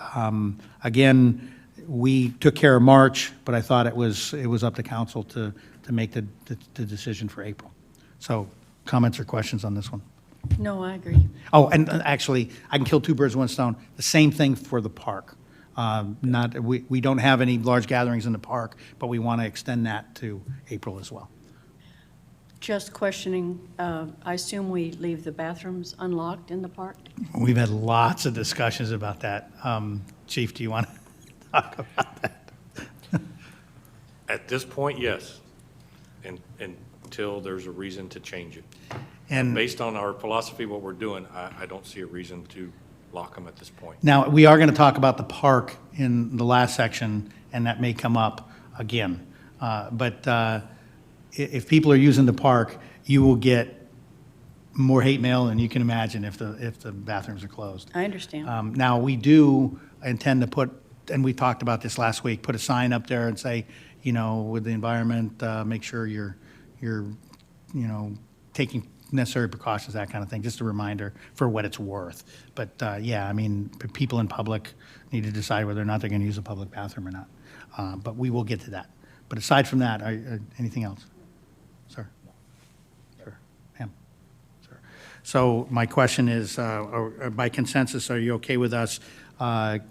again, we took care of March, but I thought it was up to council to make the decision for April. So comments or questions on this one? No, I agree. Oh, and actually, I can kill two birds with one stone. The same thing for the park. We don't have any large gatherings in the park, but we want to extend that to April as well. Just questioning, I assume we leave the bathrooms unlocked in the park? We've had lots of discussions about that. Chief, do you want to talk about that? At this point, yes, and until there's a reason to change it. And Based on our philosophy, what we're doing, I don't see a reason to lock them at this point. now, we are going to talk about the park in the last section, and that may come up again. But if people are using the park, you will get more hate mail than you can imagine if the bathrooms are closed. I understand. Now, we do intend to put, and we talked about this last week, put a sign up there and say, with the environment, make sure you're taking necessary precautions, that kind of thing, just a reminder for what it's worth. But yeah, I mean, people in public need to decide whether or not they're going to use a public bathroom or not. But we will get to that. But aside from that, anything else? Sir? Sir? Ma'am? Sir? So my question is, by consensus, are you okay with us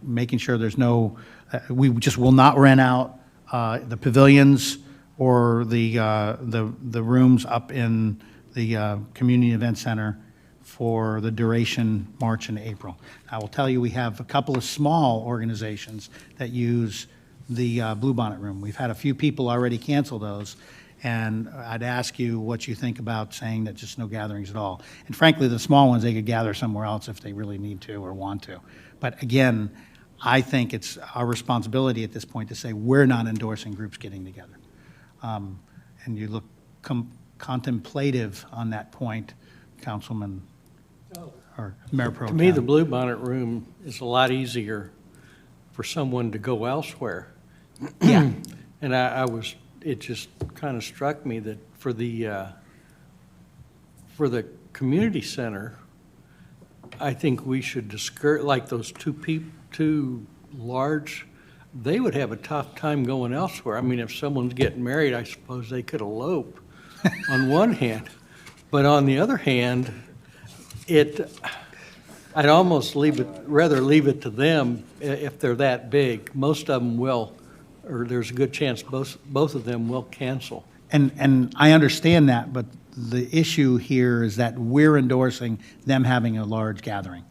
making sure there's no, we just will not rent out the pavilions or the rooms up in the Community Event Center for the duration March and April? I will tell you, we have a couple of small organizations that use the Bluebonnet Room. We've had a few people already cancel those, and I'd ask you what you think about saying that just no gatherings at all. And frankly, the small ones, they could gather somewhere else if they really need to or want to. But again, I think it's our responsibility at this point to say we're not endorsing groups getting together. And you look contemplative on that point, Councilman or Mayor Pro To Tem. me, the Bluebonnet Room is a lot easier for someone to go elsewhere. Yeah. And it just kind of struck me that for the community center, I think we should discourage, like those two large, they would have a tough time going elsewhere. I mean, if someone's getting married, I suppose they could elope on one hand. But on the other hand, I'd almost rather leave it to them if they're that big. Most of them will, or there's a good chance both of them will cancel. And I understand that, but the issue here is that we're endorsing them having a large gathering.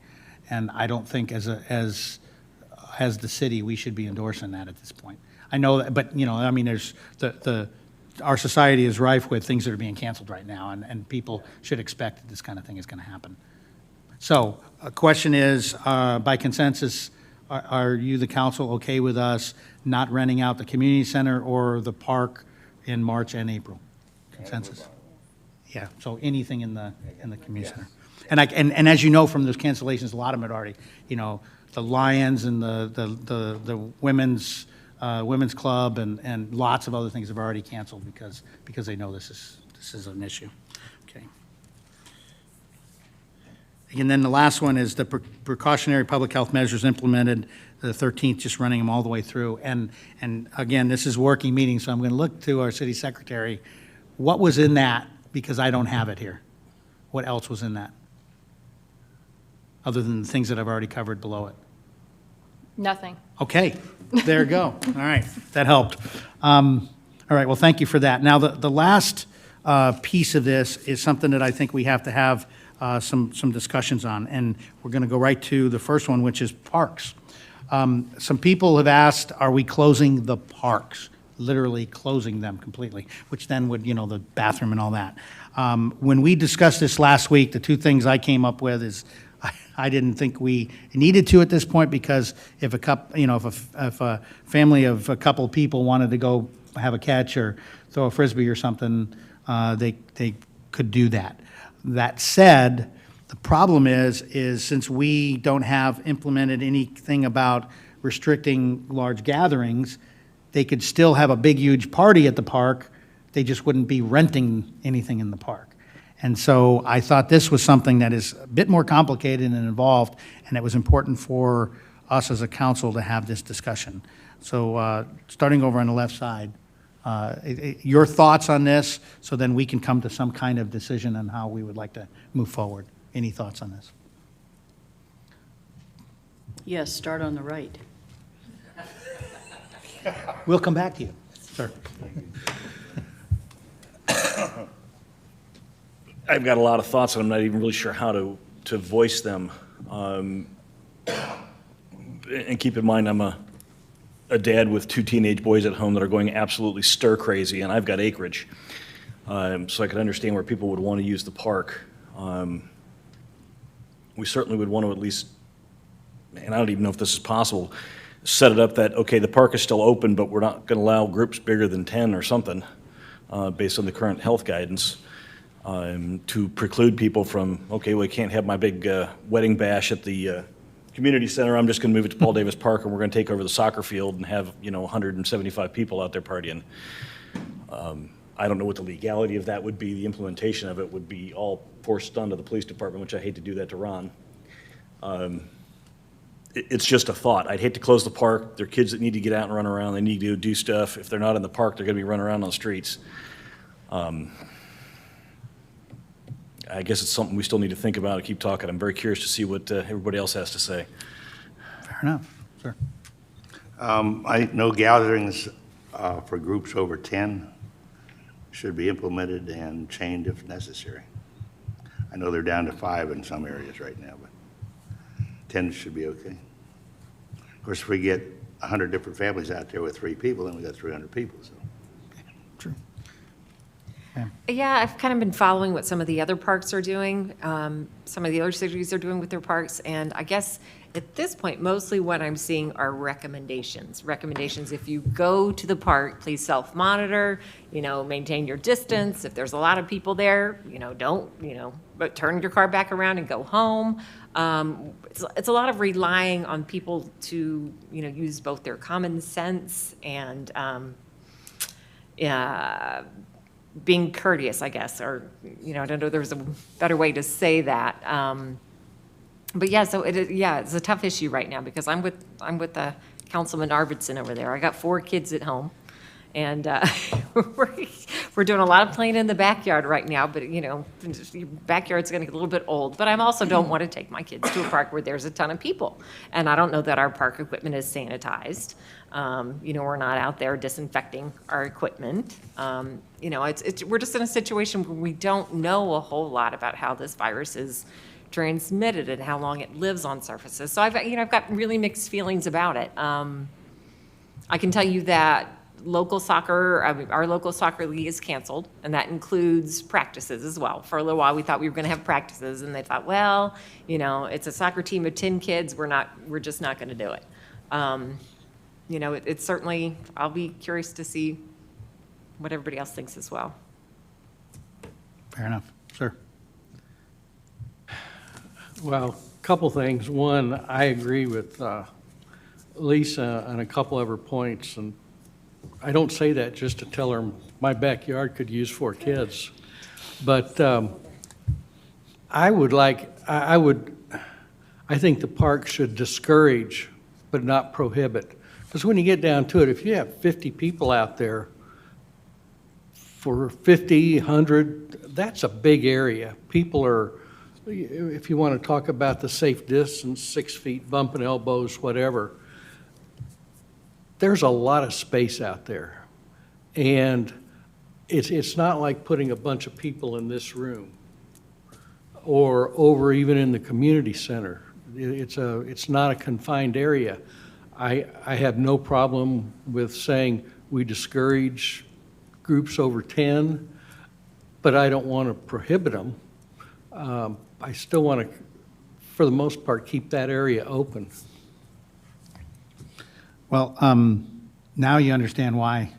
And I don't think as the city, we should be endorsing that at this point. I know, that, but, you know, I mean, there's our society is rife with things that are being canceled right now, and people should expect that this kind of thing is going to happen. So, a question is, by consensus, are you, the council, okay with us not renting out the community center or the park in March and April? Consensus? Yeah, so anything in the community center. And as you know from those cancellations, a lot of them had already, you know, the Lions and the women's club and lots of other things have already canceled because they know this is an issue. Okay. And then the last one is the precautionary public health measures implemented, the 13th, just running them all the way through. And again, this is working meeting, so I'm going to look to our city secretary. What was in that? Because I don't have it here. What else was in that? Other than the things that I've already covered below it. Nothing. Okay, there you go. All right, that helped. All right, well, thank you for that. Now, the last piece of this is something that I think we have to have some discussions on, and we're going to go right to the first one, which is parks. Some people have asked, are we closing the parks? Literally closing them completely, which then would, you know, the bathroom and all that. When we discussed this last week, the two things I came up with is I didn't think we needed to at this point, because if a couple, you know, if a family of a couple people wanted to go have a catch or throw a frisbee or something, they could do that. That said, the problem is since we don't have implemented anything about restricting large gatherings, they could still have a big, huge party at the park. They just wouldn't be renting anything in the park. And so I thought this was something that is a bit more complicated and involved, and it was important for us as a council to have this discussion. So starting over on the left side, your thoughts on this, so then we can come to some kind of decision on how we would like to move forward. Any thoughts on this? Yes, start on the right. We'll come back to you, sir. I've got a lot of thoughts, and I'm not even really sure how to voice them. And keep in mind, I'm a dad with two teenage boys at home that are going absolutely stir crazy, and I've got acreage. So I can understand where people would want to use the park. We certainly would want to at least, and I don't even know if this is possible, set it up that, okay, the park is still open, but we're not going to allow groups bigger than 10 or something, based on the current health guidance. To preclude people from, okay, well, I can't have my big wedding bash at the community center. I'm just going to move it to Paul Davis Park, and we're going to take over the soccer field and have, 175 people out there partying. I don't know what the legality of that would be. The implementation of it would be all forced onto the police department, which I hate to do that to Ron. It's just a thought. I'd hate to close the park. There are kids that need to get out and run around. They need to do stuff. If they're not in the park, they're going to be running around on the streets. I guess it's something we still need to think about and keep talking. I'm very curious to see what everybody else has to say. Fair enough, sir. No gatherings for groups over 10 should be implemented and chained if necessary. I know they're down to 5 in some areas right now, but 10 should be okay. Of course, if we get 100 different families out there with 3 people, then we got 300 people, so. True. Yeah, I've kind of been following what some of the other parks are doing, some of the other cities are doing with their parks, and I guess at this point, mostly what I'm seeing are recommendations. Recommendations, if you go to the park, please self-monitor, maintain your distance. If there's a lot of people there, don't, but turn your car back around and go home. It's a lot of relying on people to, use both their common sense and being courteous, I guess, or, I don't know, there's a better way to say that. But yeah, so it's a tough issue right now because I'm with Councilman Arvidsson over there. I got 4 kids at home, and we're doing a lot of playing in the backyard right now. But your backyard's going to get a little bit old. But I also don't want to take my kids to a park where there's a ton of people, and I don't know that our park equipment is sanitized. We're not out there disinfecting our equipment. We're just in a situation where we don't know a whole lot about how this virus is transmitted and how long it lives on surfaces. So I've got really mixed feelings about it. I can tell you that our local soccer league is canceled, and that includes practices as well. For a little while, we thought we were going to have practices, and they thought, well, it's a soccer team of 10 kids. We're just not going to do it. It's certainly, I'll be curious to see what everybody else thinks as well. Fair enough. Sir? Well, a couple things. One, I agree with Lisa on a couple of her points, and I don't say that just to tell her my backyard could use 4 kids. But I think the park should discourage but not prohibit. Because when you get down to it, if you have 50 people out there for 50, 100, that's a big area. People are, if you want to talk about the safe distance, 6 feet, bumping elbows, whatever, there's a lot of space out there. And it's not like putting a bunch of people in this room or over even in the community center. It's not a confined area. I have no problem with saying we discourage groups over 10, but I don't want to prohibit them. I still want to, for the most part, keep that area open. Well, now you understand why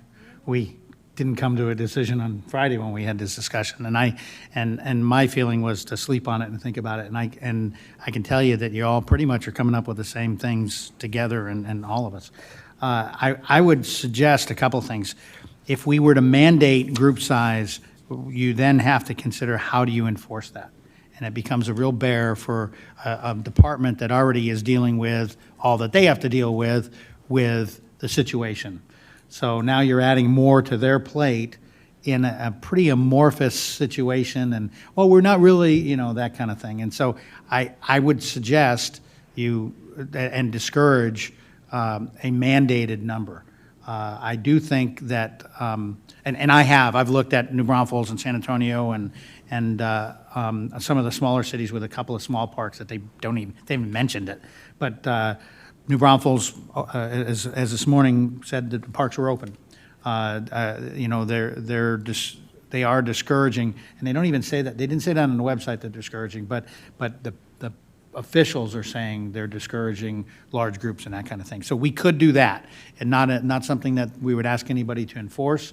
we didn't come to a decision on Friday when we had this discussion. And my feeling was to sleep on it and think about it. And I can tell you that you all pretty much are coming up with the same things together, and all of us. I would suggest a couple things. If we were to mandate group size, you then have to consider how do you enforce that? And it becomes a real bear for a department that already is dealing with all that they have to deal with the situation. So now you're adding more to their plate in a pretty amorphous situation, and, well, we're not really, that kind of thing. And so I would suggest you and discourage a mandated number. I do think that, and I've looked at New Braunfels and San Antonio and some of the smaller cities with a couple of small parks that they haven't mentioned it. But New Braunfels, as this morning, said that the parks were open. They are discouraging, and they don't even say that. They didn't say that on the website, they're discouraging, but the officials are saying they're discouraging large groups and that kind of thing. So we could do that, and not something that we would ask anybody to enforce.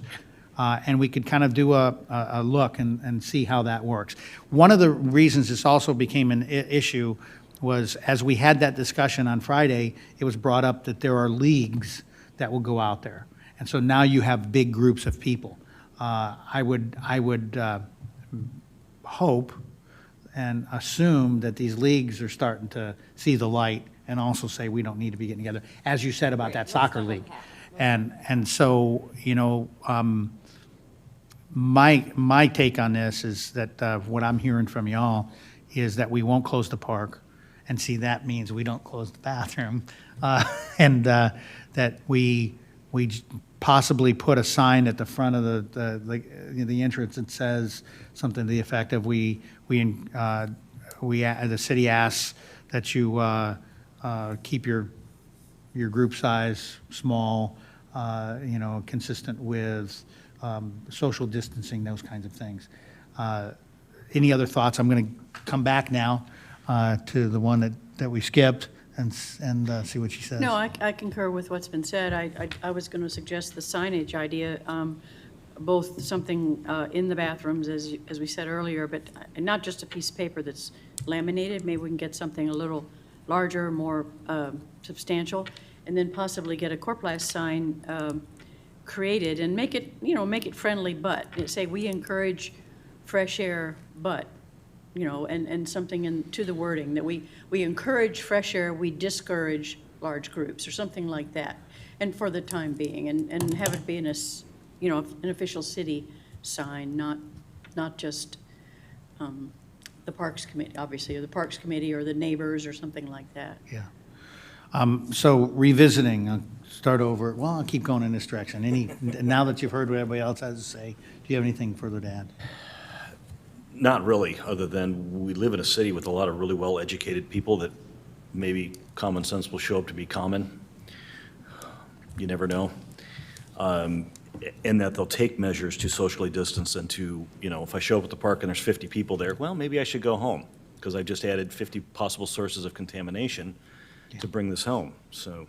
And we could kind of do a look and see how that works. One of the reasons this also became an issue was, as we had that discussion on Friday, it was brought up that there are leagues that will go out there. And so now you have big groups of people. I would hope and assume that these leagues are starting to see the light and also say we don't need to be getting together, as you said about that soccer league. And so, my take on this is that what I'm hearing from y'all is that we won't close the park, and see, that means we don't close the bathroom, and that we possibly put a sign at the front of the entrance that says something to the effect of the city asks that you keep your group size small, consistent with social distancing, those kinds of things. Any other thoughts? I'm going to come back now to the one that we skipped and see what she says. No, I concur with what's been said. I was going to suggest the signage idea, both something in the bathrooms, as we said earlier, but not just a piece of paper that's laminated. Maybe we can get something a little larger, more substantial, and then possibly get a Corplast sign created and make it friendly, but say we encourage fresh air, but, and something to the wording that we encourage fresh air, we discourage large groups, or something like that, and for the time being, and have it be an official city sign, not just the Parks Committee, obviously, or the Parks Committee, or the neighbors, or something like that. Yeah. So revisiting, I'll start over, well, I'll keep going in this direction. Now that you've heard what everybody else has to say, do you have anything further to add? Not really, other than we live in a city with a lot of really well-educated people that maybe common sense will show up to be common. You never know. And that they'll take measures to socially distance and to, if I show up at the park and there's 50 people there, well, maybe I should go home because I've just added 50 possible sources of contamination to bring this home. So,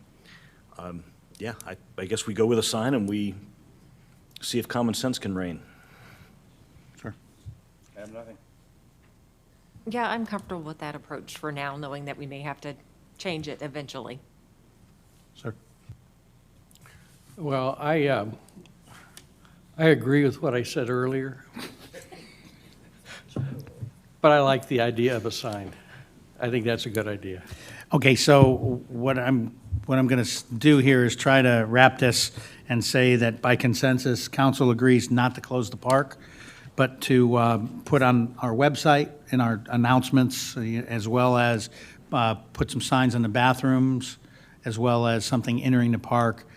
yeah, I guess we go with a sign and we see if common sense can reign. Sure. I have nothing. Yeah, I'm comfortable with that approach for now, knowing that we may have to change it eventually. Sir? Well, I agree with what I said earlier. But I like the idea of a sign. I think that's a good idea. Okay, so what I'm going to do here is try to wrap this and say that by consensus, council agrees not to close the park, but to put on our website and our announcements, as well as put some signs in the bathrooms, as well as something entering the park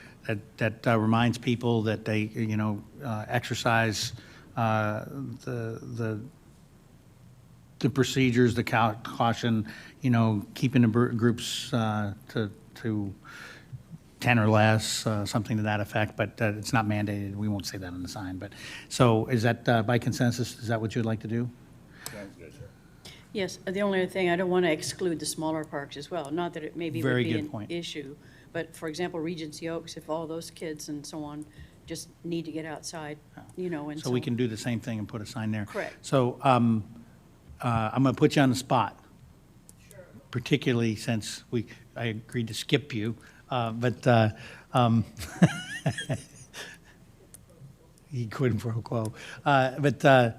that reminds people that they, exercise the procedures, the caution, keeping the groups to 10 or less, something to that effect, but it's not mandated. We won't say that on the sign. But so is that by consensus? Is that what you'd like to do? Sounds good, sir. Yes, the only other thing, I don't want to exclude the smaller parks as well. Not that it maybe would Very be good an point. issue, but for example, Regency Oaks, if all those kids and so on just need to get outside, and So we can do the same thing and put a sign there. Correct. So I'm going to put you on the spot. Sure. Particularly since I agreed to skip you, but quid pro quo. But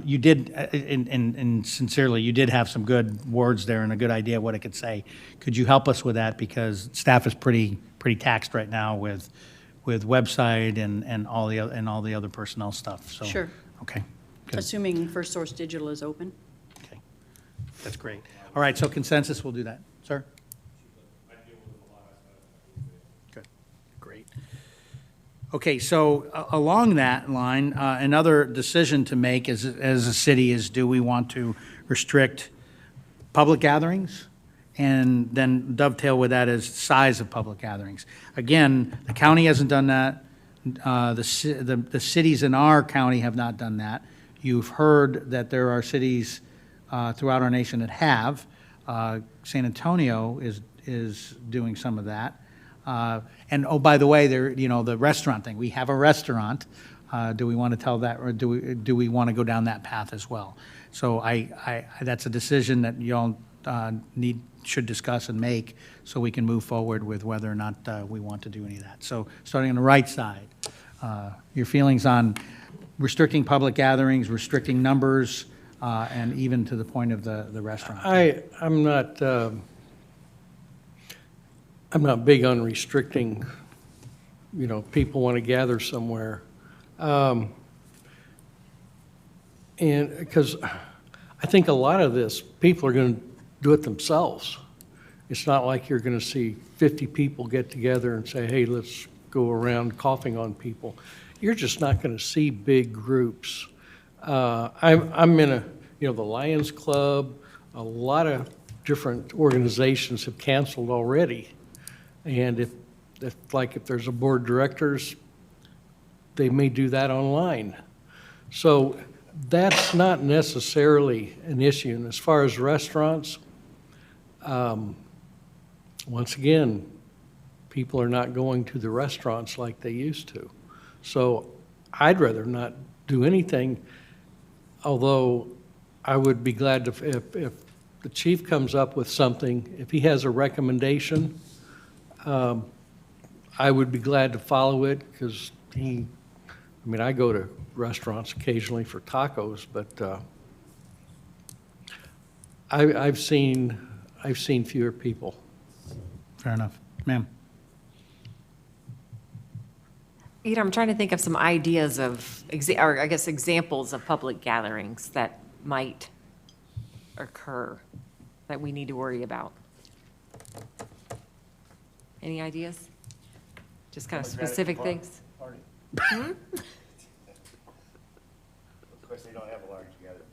you did, and sincerely, you did have some good words there and a good idea of what it could say. Could you help us with that? Because staff is pretty taxed right now with website and all the other personnel stuff. So Sure. Okay. Good. Assuming First Source Digital is open. Okay. That's great. All right. So consensus, we'll do that, sir. Good. Great. Okay, so along that line, another decision to make as a city is, do we want to restrict public gatherings? And then dovetail with that is size of public gatherings. Again, the county hasn't done that. The cities in our county have not done that. You've heard that there are cities throughout our nation that have. San Antonio is doing some of that. And oh, by the way, the restaurant thing. We have a restaurant. Do we want to tell that, or do we want to go down that path as well? So that's a decision that y'all should discuss and make, so we can move forward with whether or not we want to do any of that. So starting on the right side, your feelings on restricting public gatherings, restricting numbers, and even to the point of the restaurant. I'm not big on restricting, people want to gather somewhere. And because I think a lot of this, people are going to do it themselves. It's not like you're going to see 50 people get together and say, hey, let's go around coughing on people. You're just not going to see big groups. I'm in the Lions Club, a lot of different organizations have canceled already. And if there's a board of directors, they may do that online. So that's not necessarily an issue. And as far as restaurants, once again, people are not going to the restaurants like they used to. So I'd rather not do anything, although I would be glad if the chief comes up with something, if he has a recommendation, I would be glad to follow it, because I go to restaurants occasionally for tacos, but I've seen fewer people. Fair enough. Ma'am? I'm trying to think of some ideas of, or I guess examples of public gatherings that might occur that we need to worry about. Any ideas? Just kind of specific things? Of course, they don't have a large gathering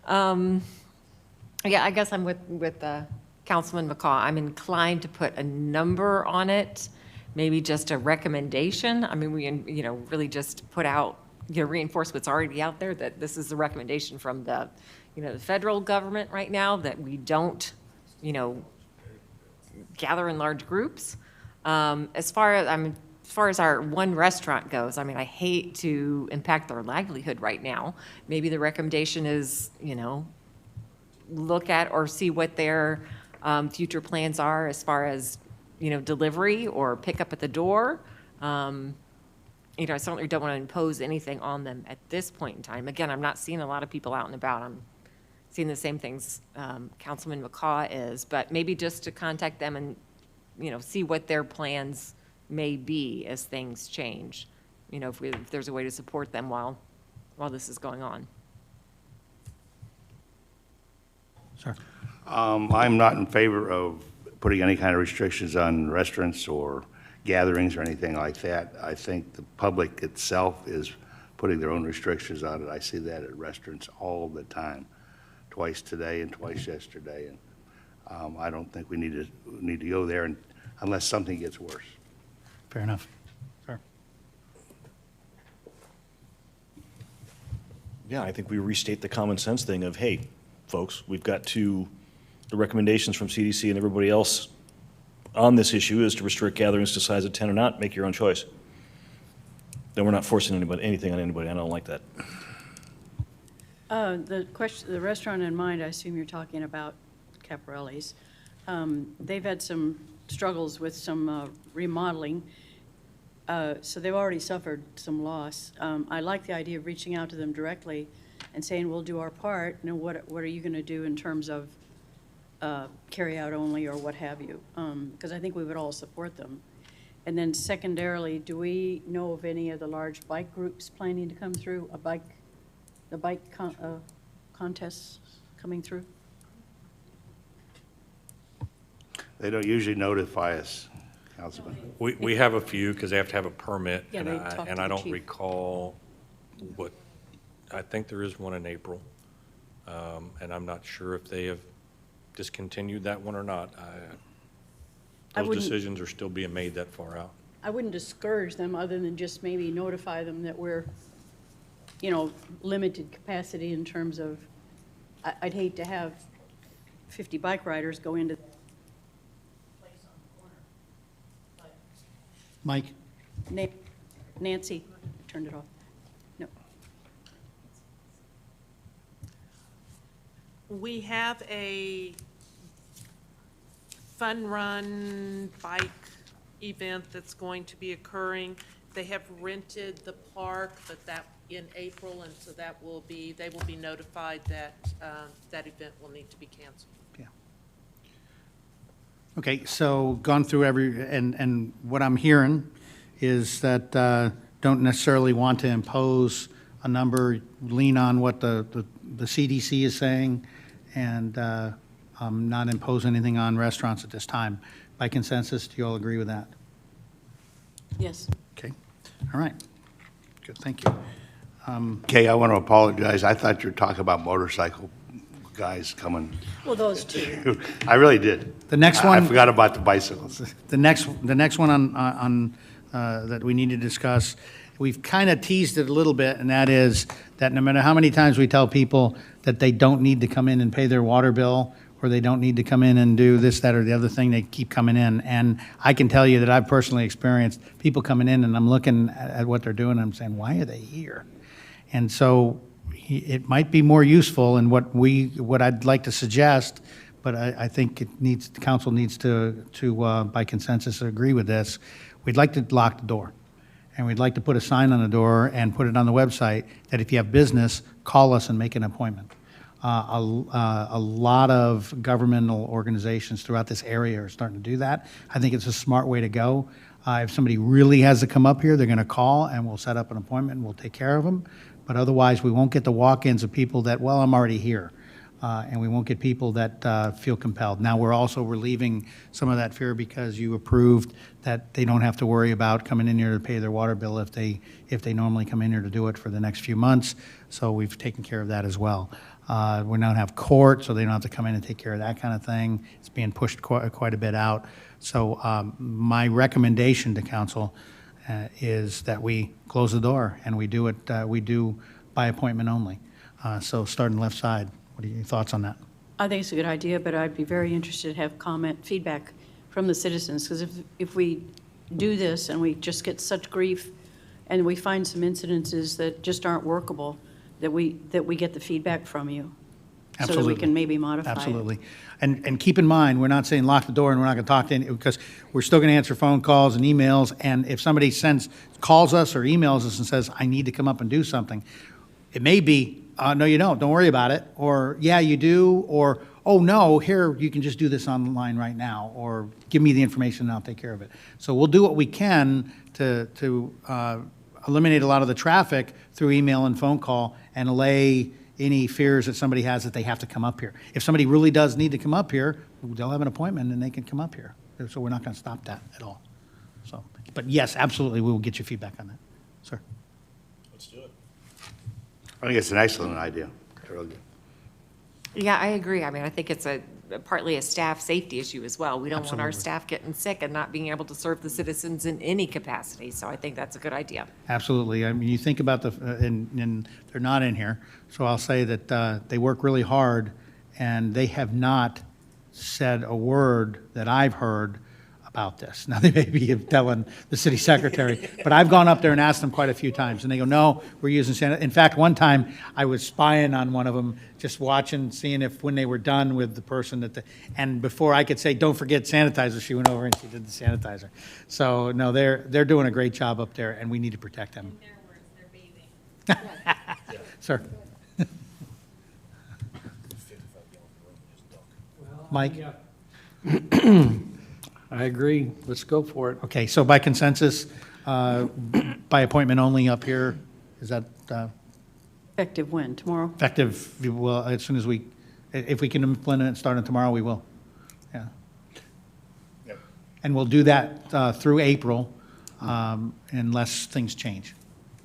here. Yeah, I guess I'm with Councilman McCaw. I'm inclined to put a number on it, maybe just a recommendation. I mean, we, really just put out, reinforce what's already out there, that this is the recommendation from the, the federal government right now, that we don't, gather in large groups. As far as our one restaurant goes, I hate to impact their livelihood right now. Maybe the recommendation is, look at or see what their future plans are as far as, delivery or pick up at the door. I certainly don't want to impose anything on them at this point in time. Again, I'm not seeing a lot of people out and about. I'm seeing the same things Councilman McCaw is, but maybe just to contact them and, see what their plans may be as things change. If there's a way to support them while this is going on. Sir? I'm not in favor of putting any kind of restrictions on restaurants or gatherings or anything like that. I think the public itself is putting their own restrictions on it. I see that at restaurants all the time, twice today and twice yesterday. And I don't think we need to go there unless something gets worse. Fair enough. Sir? Yeah, I think we restate the common sense thing of, hey, folks, we've got the recommendations from CDC and everybody else on this issue is to restrict gatherings to size of 10 or not, make your own choice. Then we're not forcing anything on anybody. I don't like that. The restaurant in mind, I assume you're talking about Caparelli's. They've had some struggles with some remodeling, so they've already suffered some loss. I like the idea of reaching out to them directly and saying, we'll do our part. What are you going to do in terms of carry out only or what have you? Because I think we would all support them. And then secondarily, do we know of any of the large bike groups planning to come through, the bike contests coming through? They don't usually notify us, Councilman. We have a few because they have to have a permit. Yeah, they talked to And the I don't chief. recall what, I think there is one in April. And I'm not sure if they have discontinued that one or not. I Those wouldn't- decisions are still being made that far out. I wouldn't discourage them other than just maybe notify them that we're, limited capacity in terms of, I'd hate to have 50 bike riders go into place on the corner. Mike? Nancy, turned it off. No. We have a fun run bike event that's going to be occurring. They have rented the park, but that in April, and so they will be notified that that event will need to be canceled. Yeah. Okay, so gone through and what I'm hearing is that don't necessarily want to impose a number, lean on what the CDC is saying, and not impose anything on restaurants at this time. By consensus, do you all agree with that? Yes. Okay, all right. Good, thank you. Kay, I want to apologize. I thought you were talking about motorcycle guys coming. Well, those two. I really did. The next I one- forgot about the bicycles. The next one on that we need to discuss, we've kind of teased it a little bit, and that is that no matter how many times we tell people that they don't need to come in and pay their water bill, or they don't need to come in and do this, that, or the other thing, they keep coming in. And I can tell you that I've personally experienced people coming in, and I'm looking at what they're doing, and I'm saying, why are they here? And so it might be more useful, and what I'd like to suggest, but I think the council needs to by consensus, agree with this. We'd like to lock the door, and we'd like to put a sign on the door and put it on the website that if you have business, call us and make an appointment. A lot of governmental organizations throughout this area are starting to do that. I think it's a smart way to go. If somebody really has to come up here, they're going to call, and we'll set up an appointment, and we'll take care of them. But otherwise, we won't get the walk-ins of people that, well, I'm already here. And we won't get people that feel compelled. Now, we're also relieving some of that fear because you approved that they don't have to worry about coming in here to pay their water bill if they normally come in here to do it for the next few months. So we've taken care of that as well. We now have court, so they don't have to come in and take care of that kind of thing. It's being pushed quite a bit out. So my recommendation to council is that we close the door and we do by appointment only. So start on the left side. What are your thoughts on that? I think it's a good idea, but I'd be very interested to have feedback from the citizens, because if we do this and we just get such grief and we find some incidences that just aren't workable, that we get the feedback from you. So that Absolutely. we can maybe modify it. Absolutely. And keep in mind, we're not saying lock the door and we're not going to talk to any, because we're still going to answer phone calls and emails. And if somebody calls us or emails us and says, I need to come up and do something, it may be, no, you don't worry about it. Or, yeah, you do. Or, oh, no, here, you can just do this online right now. Or give me the information and I'll take care of it. So we'll do what we can to eliminate a lot of the traffic through email and phone call and allay any fears that somebody has that they have to come up here. If somebody really does need to come up here, they'll have an appointment and they can come up here. So we're not going to stop that at all. So, but yes, absolutely, we will get you feedback on that. Sir? Let's do it. I think it's an excellent idea. Really good. Yeah, I agree. I mean, I think it's partly a staff safety issue as well. We don't want our Absolutely. staff getting sick and not being able to serve the citizens in any capacity, so I think that's a good idea. Absolutely. I mean, you think about and they're not in here, so I'll say that they work really hard, and they have not said a word that I've heard about this. Now, they may be telling the city secretary, but I've gone up there and asked them quite a few times, and they go, no, we're using sanitizer. In fact, one time, I was spying on one of them, just watching, seeing if when they were done with the person and before I could say, don't forget sanitizer, she went over and she did the sanitizer. So, no, they're doing a great job up there, and we need to protect them. In their words, they're bathing. Sir? Mike? I agree. Let's go for it. Okay, so by consensus, by appointment only up here, is that Effective when? Tomorrow? effective? Well, as soon as if we can implement it starting tomorrow, we will. Yeah. And we'll do that through April, unless things change.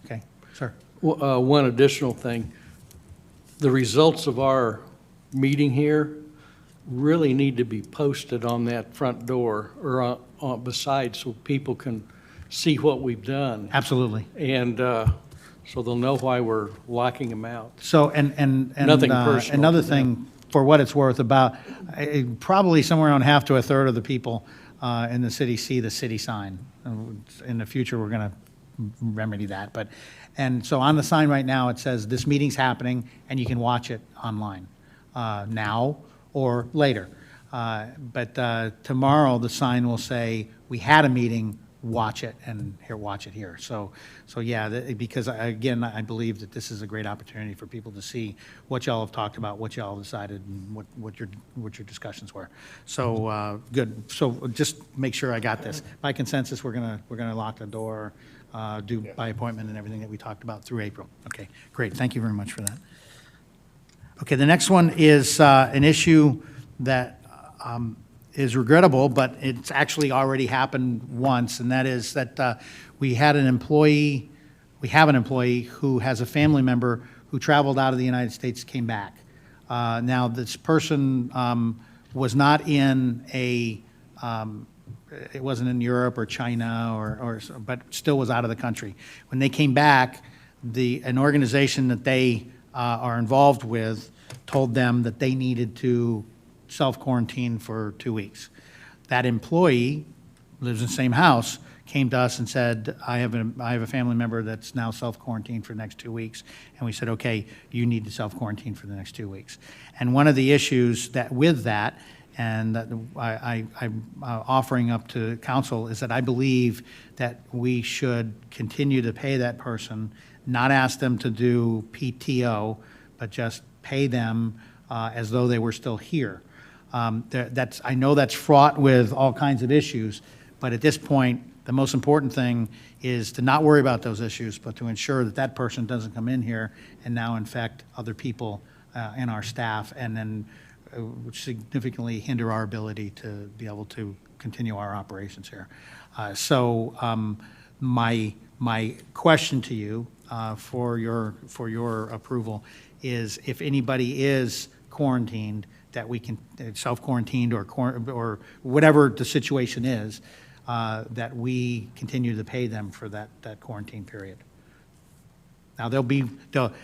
Okay, sir? One additional thing, the results of our meeting here really need to be posted on that front door or beside so people can see what we've done. Absolutely. And so they'll know why we're locking them out. So, and Nothing personal another to them. thing, for what it's worth, about probably somewhere around half to a third of the people in the city see the city sign. In the future, we're going to remedy that. And so on the sign right now, it says, this meeting's happening, and you can watch it online now or later. But tomorrow, the sign will say, we had a meeting, watch it, and here, watch it here. So yeah, because again, I believe that this is a great opportunity for people to see what y'all have talked about, what y'all decided, and what your discussions were. So, good. So just make sure I got this. By consensus, we're gonna lock the door, do by appointment and everything that we talked about through April. Okay, great. Thank you very much for that. Okay, the next one is an issue that is regrettable, but it's actually already happened once, and that is that we have an employee who has a family member who traveled out of the United States, came back. Now, this person was not in it wasn't in Europe or China but still was out of the country. When they came back, an organization that they are involved with told them that they needed to self-quarantine for 2 weeks. That employee lives in the same house, came to us and said, I have a family member that's now self-quarantined for the next 2 weeks. And we said, okay, you need to self-quarantine for the next 2 weeks. And one of the issues with that, and that I'm offering up to council, is that I believe that we should continue to pay that person, not ask them to do PTO, but just pay them as though they were still here. I know that's fraught with all kinds of issues, but at this point, the most important thing is to not worry about those issues, but to ensure that that person doesn't come in here and now infect other people in our staff, and then significantly hinder our ability to be able to continue our operations here. So my question to you for your approval is, if anybody is quarantined, that we can, self-quarantined or whatever the situation is, that we continue to pay them for that quarantine period. Now,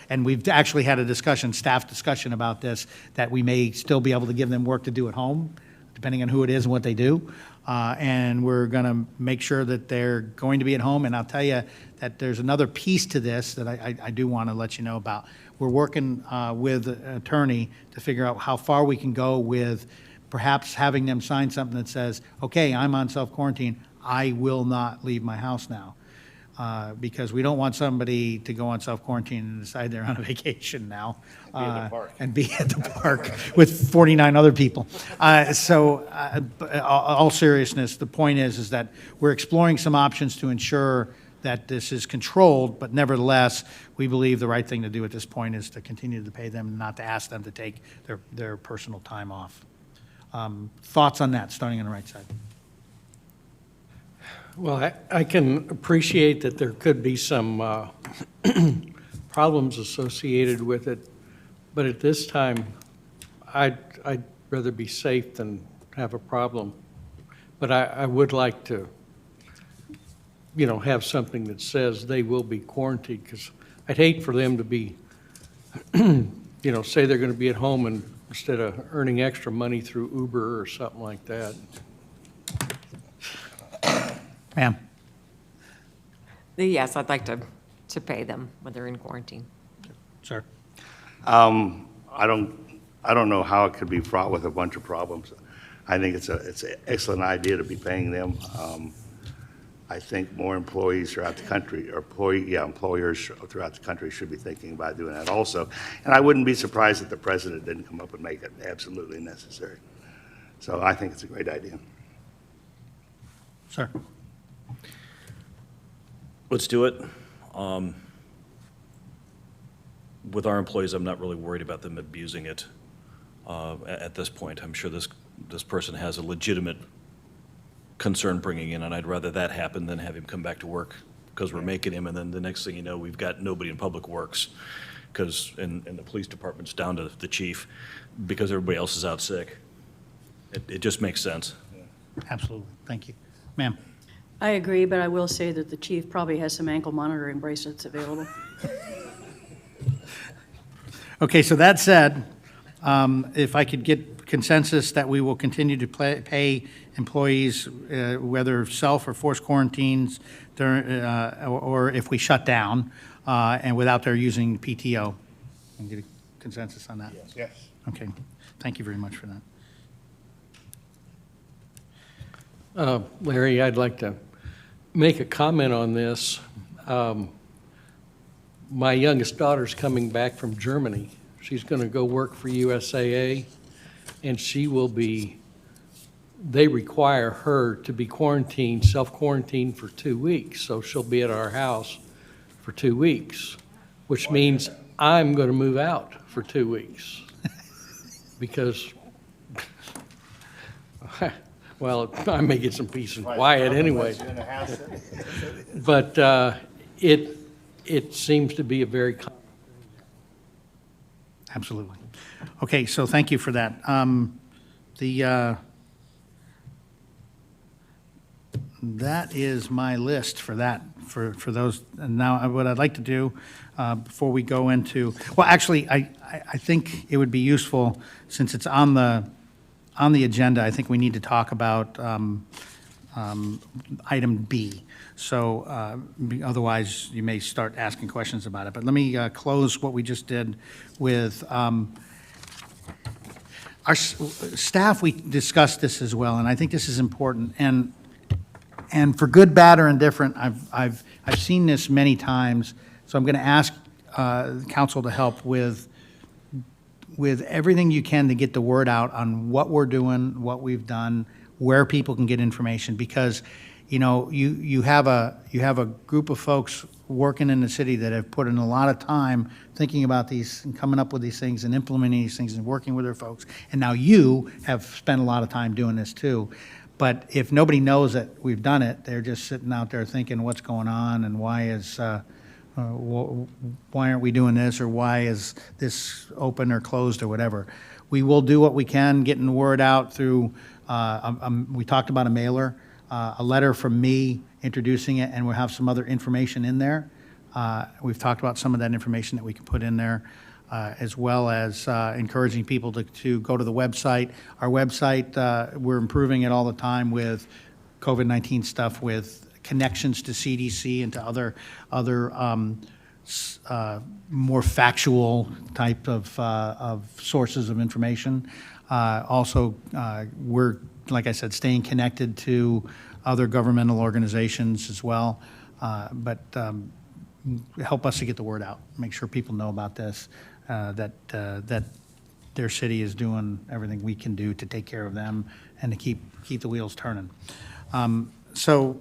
and we've actually had a staff discussion about this, that we may still be able to give them work to do at home, depending on who it is and what they do. And we're going to make sure that they're going to be at home. And I'll tell you that there's another piece to this that I do want to let you know about. We're working with an attorney to figure out how far we can go with perhaps having them sign something that says, okay, I'm on self-quarantine, I will not leave my house now. Because we don't want somebody to go on self-quarantine and decide they're on a vacation now. And be at the park with 49 other people. All seriousness, the point is that we're exploring some options to ensure that this is controlled, but nevertheless, we believe the right thing to do at this point is to continue to pay them and not to ask them to take their personal time off. Thoughts on that, starting on the right side? Well, I can appreciate that there could be some problems associated with it, but at this time, I'd rather be safe than have a problem. But I would like to, have something that says they will be quarantined, because I'd hate for them to be, say they're going to be at home and instead of earning extra money through Uber or something like that. Ma'am? Yes, I'd like to pay them when they're in quarantine. Sir? I don't know how it could be fraught with a bunch of problems. I think it's an excellent idea to be paying them. I think more employees throughout the country, or employers throughout the country should be thinking about doing that also. And I wouldn't be surprised if the president didn't come up and make it absolutely necessary. So I think it's a great idea. Sir? Let's do it. With our employees, I'm not really worried about them abusing it at this point. I'm sure this person has a legitimate concern bringing in, and I'd rather that happen than have him come back to work because we're making him, and then the next thing you know, we've got nobody in Public Works and the police department's down to the chief because everybody else is out sick. It just makes sense. Absolutely. Thank you. Ma'am? I agree, but I will say that the chief probably has some ankle monitoring bracelets available. Okay, so that said, if I could get consensus that we will continue to pay employees, whether self or forced quarantines, or if we shut down, and without their using PTO. Can I get a consensus on that? Yes. Okay, thank you very much for that. Larry, I'd like to make a comment on this. My youngest daughter's coming back from Germany. She's going to go work for USAA, and they require her to be quarantined, self-quarantined for 2 weeks. So she'll be at our house for 2 weeks, which means I'm going to move out for 2 weeks. Because, well, I may get some peace and quiet anyway. But it seems to be a very Absolutely. Okay, so thank you for that. That is my list for that, for those. And now what I'd like to do, before we go into, well, actually, I think it would be useful, since it's on the agenda, I think we need to talk about item B. So otherwise, you may start asking questions about it. But let me close what we just did with our staff. We discussed this as well, and I think this is important. And for good, bad, or indifferent, I've seen this many times. So I'm going to ask council to help with everything you can to get the word out on what we're doing, what we've done, where people can get information. Because, you know, you have a group of folks working in the city that have put in a lot of time thinking about these and coming up with these things and implementing these things and working with their folks. And now you have spent a lot of time doing this too. But if nobody knows that we've done it, they're just sitting out there thinking what's going on and why aren't we doing this, or why is this open or closed or whatever. We will do what we can, getting the word out through, we talked about a mailer, a letter from me introducing it, and we'll have some other information in there. We've talked about some of that information that we can put in there, as well as encouraging people to go to the website. Our website, we're improving it all the time with COVID-19 stuff, with connections to CDC and to other more factual type of sources of information. Also, we're, like I said, staying connected to other governmental organizations as well. But help us to get the word out, make sure people know about this, that their city is doing everything we can do to take care of them and to keep the wheels turning. So,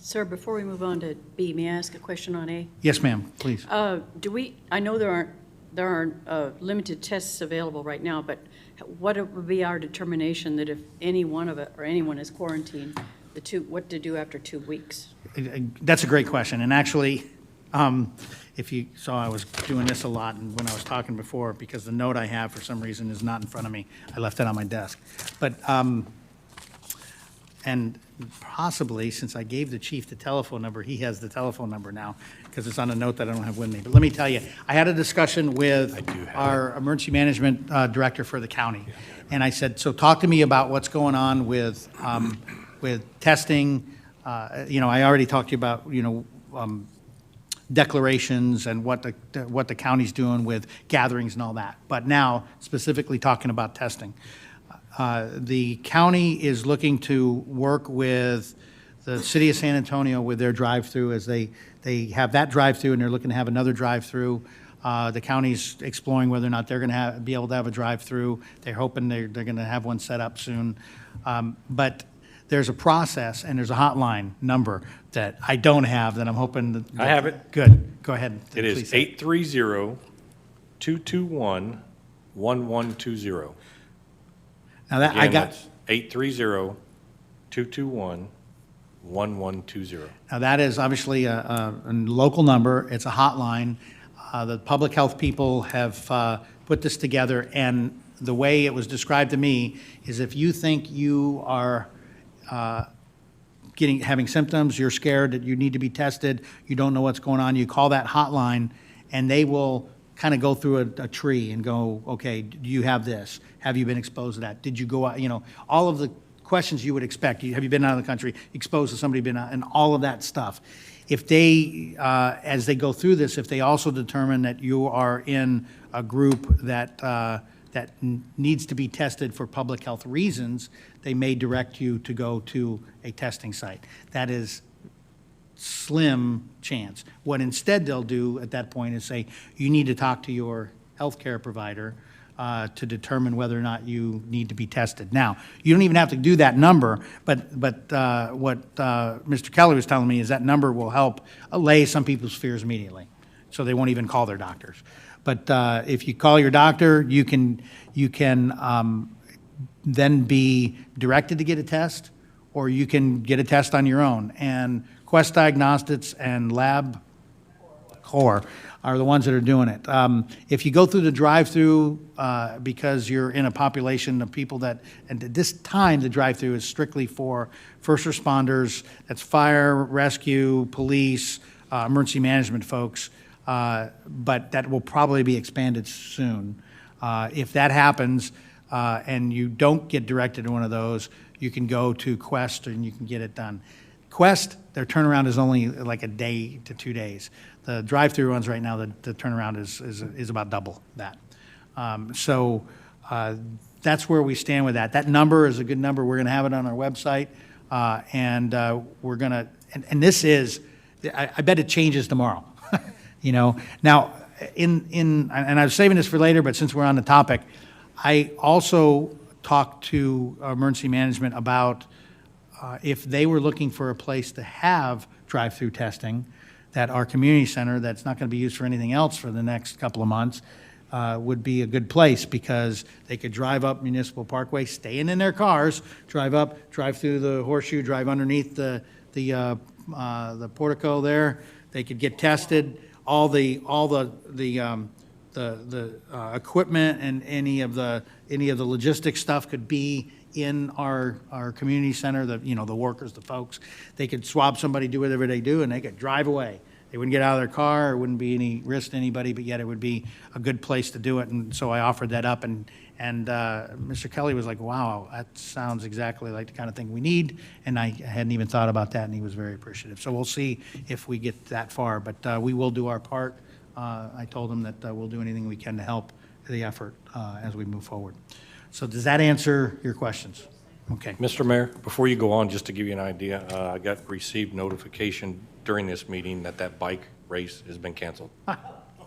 Sir, before we move on to B, may I ask a question on A? yes, ma'am, please. I know there aren't limited tests available right now, but what would be our determination that if any one of it or anyone is quarantined, what to do after 2 weeks? That's a great question. And actually, if you saw, I was doing this a lot when I was talking before, because the note I have for some reason is not in front of me. I left it on my desk. But, and possibly, since I gave the chief the telephone number, he has the telephone number now, because it's on a note that I don't have with me. But let me tell you, I had a discussion with our emergency management director for the county. And I said, so talk to me about what's going on with testing. You know, I already talked to you about, you know, declarations and what the county's doing with gatherings and all that. But now, specifically talking about testing. The county is looking to work with the city of San Antonio with their drive-through, as they have that drive-through and they're looking to have another drive-through. The county's exploring whether or not they're going to be able to have a drive-through. They're hoping they're going to have one set up soon. But there's a process and there's a hotline number that I don't have that I'm hoping that. I have it. Good. Go ahead. It is 830-221-1120. Now that I got. 830-221-1120. Now, that is obviously a local number. It's a hotline. The public health people have put this together, and the way it was described to me is if you think you are having symptoms, you're scared that you need to be tested, you don't know what's going on, you call that hotline, and they will kind of go through a tree and go, okay, do you have this? Have you been exposed to that? Did you go out? You know, all of the questions you would expect. Have you been out of the country, exposed to somebody, been out, and all of that stuff. If they, as they go through this, if they also determine that you are in a group that needs to be tested for public health reasons, they may direct you to go to a testing site. That is slim chance. What instead they'll do at that point is say, you need to talk to your healthcare provider to determine whether or not you need to be tested. Now, you don't even have to do that number, but what Mr. Kelly was telling me is that number will help allay some people's fears immediately, so they won't even call their doctors. But if you call your doctor, you can then be directed to get a test, or you can get a test on your own. And Quest Diagnostics and core are the ones that are doing it. If you go through the drive-through, because you're in a population of people that, and at this time, the drive-through is strictly for first responders, that's fire, rescue, police, emergency management folks, but that will probably be expanded soon. If that happens, and you don't get directed to one of those, you can go to Quest and you can get it done. Quest, their turnaround is only like a day to 2 days. The drive-through ones right now, the turnaround is about double that. So that's where we stand with that. That number is a good number. We're going to have it on our website, and we're going to, and this is, I bet it changes tomorrow. You know, now and I was saving this for later, but since we're on the topic, I also talked to emergency management about if they were looking for a place to have drive-through testing, that our community center, that's not going to be used for anything else for the next couple of months, would be a good place, because they could drive up Municipal Parkway, staying in their cars, drive up, drive through the horseshoe, drive underneath the portico there. They could get tested. All the equipment and any of the logistics stuff could be in our community center, the workers, the folks. They could swab somebody, do whatever they do, and they could drive away. They wouldn't get out of their car, it wouldn't be any risk to anybody, but yet it would be a good place to do it. And so I offered that up, and Mr. Kelly was like, wow, that sounds exactly like the kind of thing we need, and I hadn't even thought about that, and he was very appreciative. So we'll see if we get that far, but we will do our part. I told him that we'll do anything we can to help the effort as we move forward. So does that answer your questions? Okay. Mr. Mayor, before you go on, just to give you an idea, I received notification during this meeting that bike race has been canceled.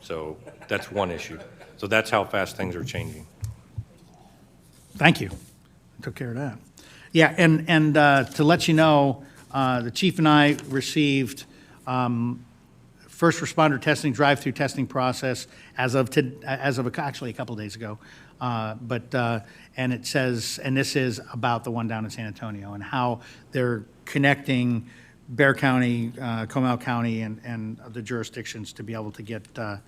So that's one issue. So that's how fast things are changing. Thank you. Took care of that. Yeah, and to let you know, the chief and I received first responder testing, drive-through testing process as of actually a couple of days ago. And it says, and this is about the one down in San Antonio and how they're connecting Bexar County, Comal County, and the jurisdictions to be able to get the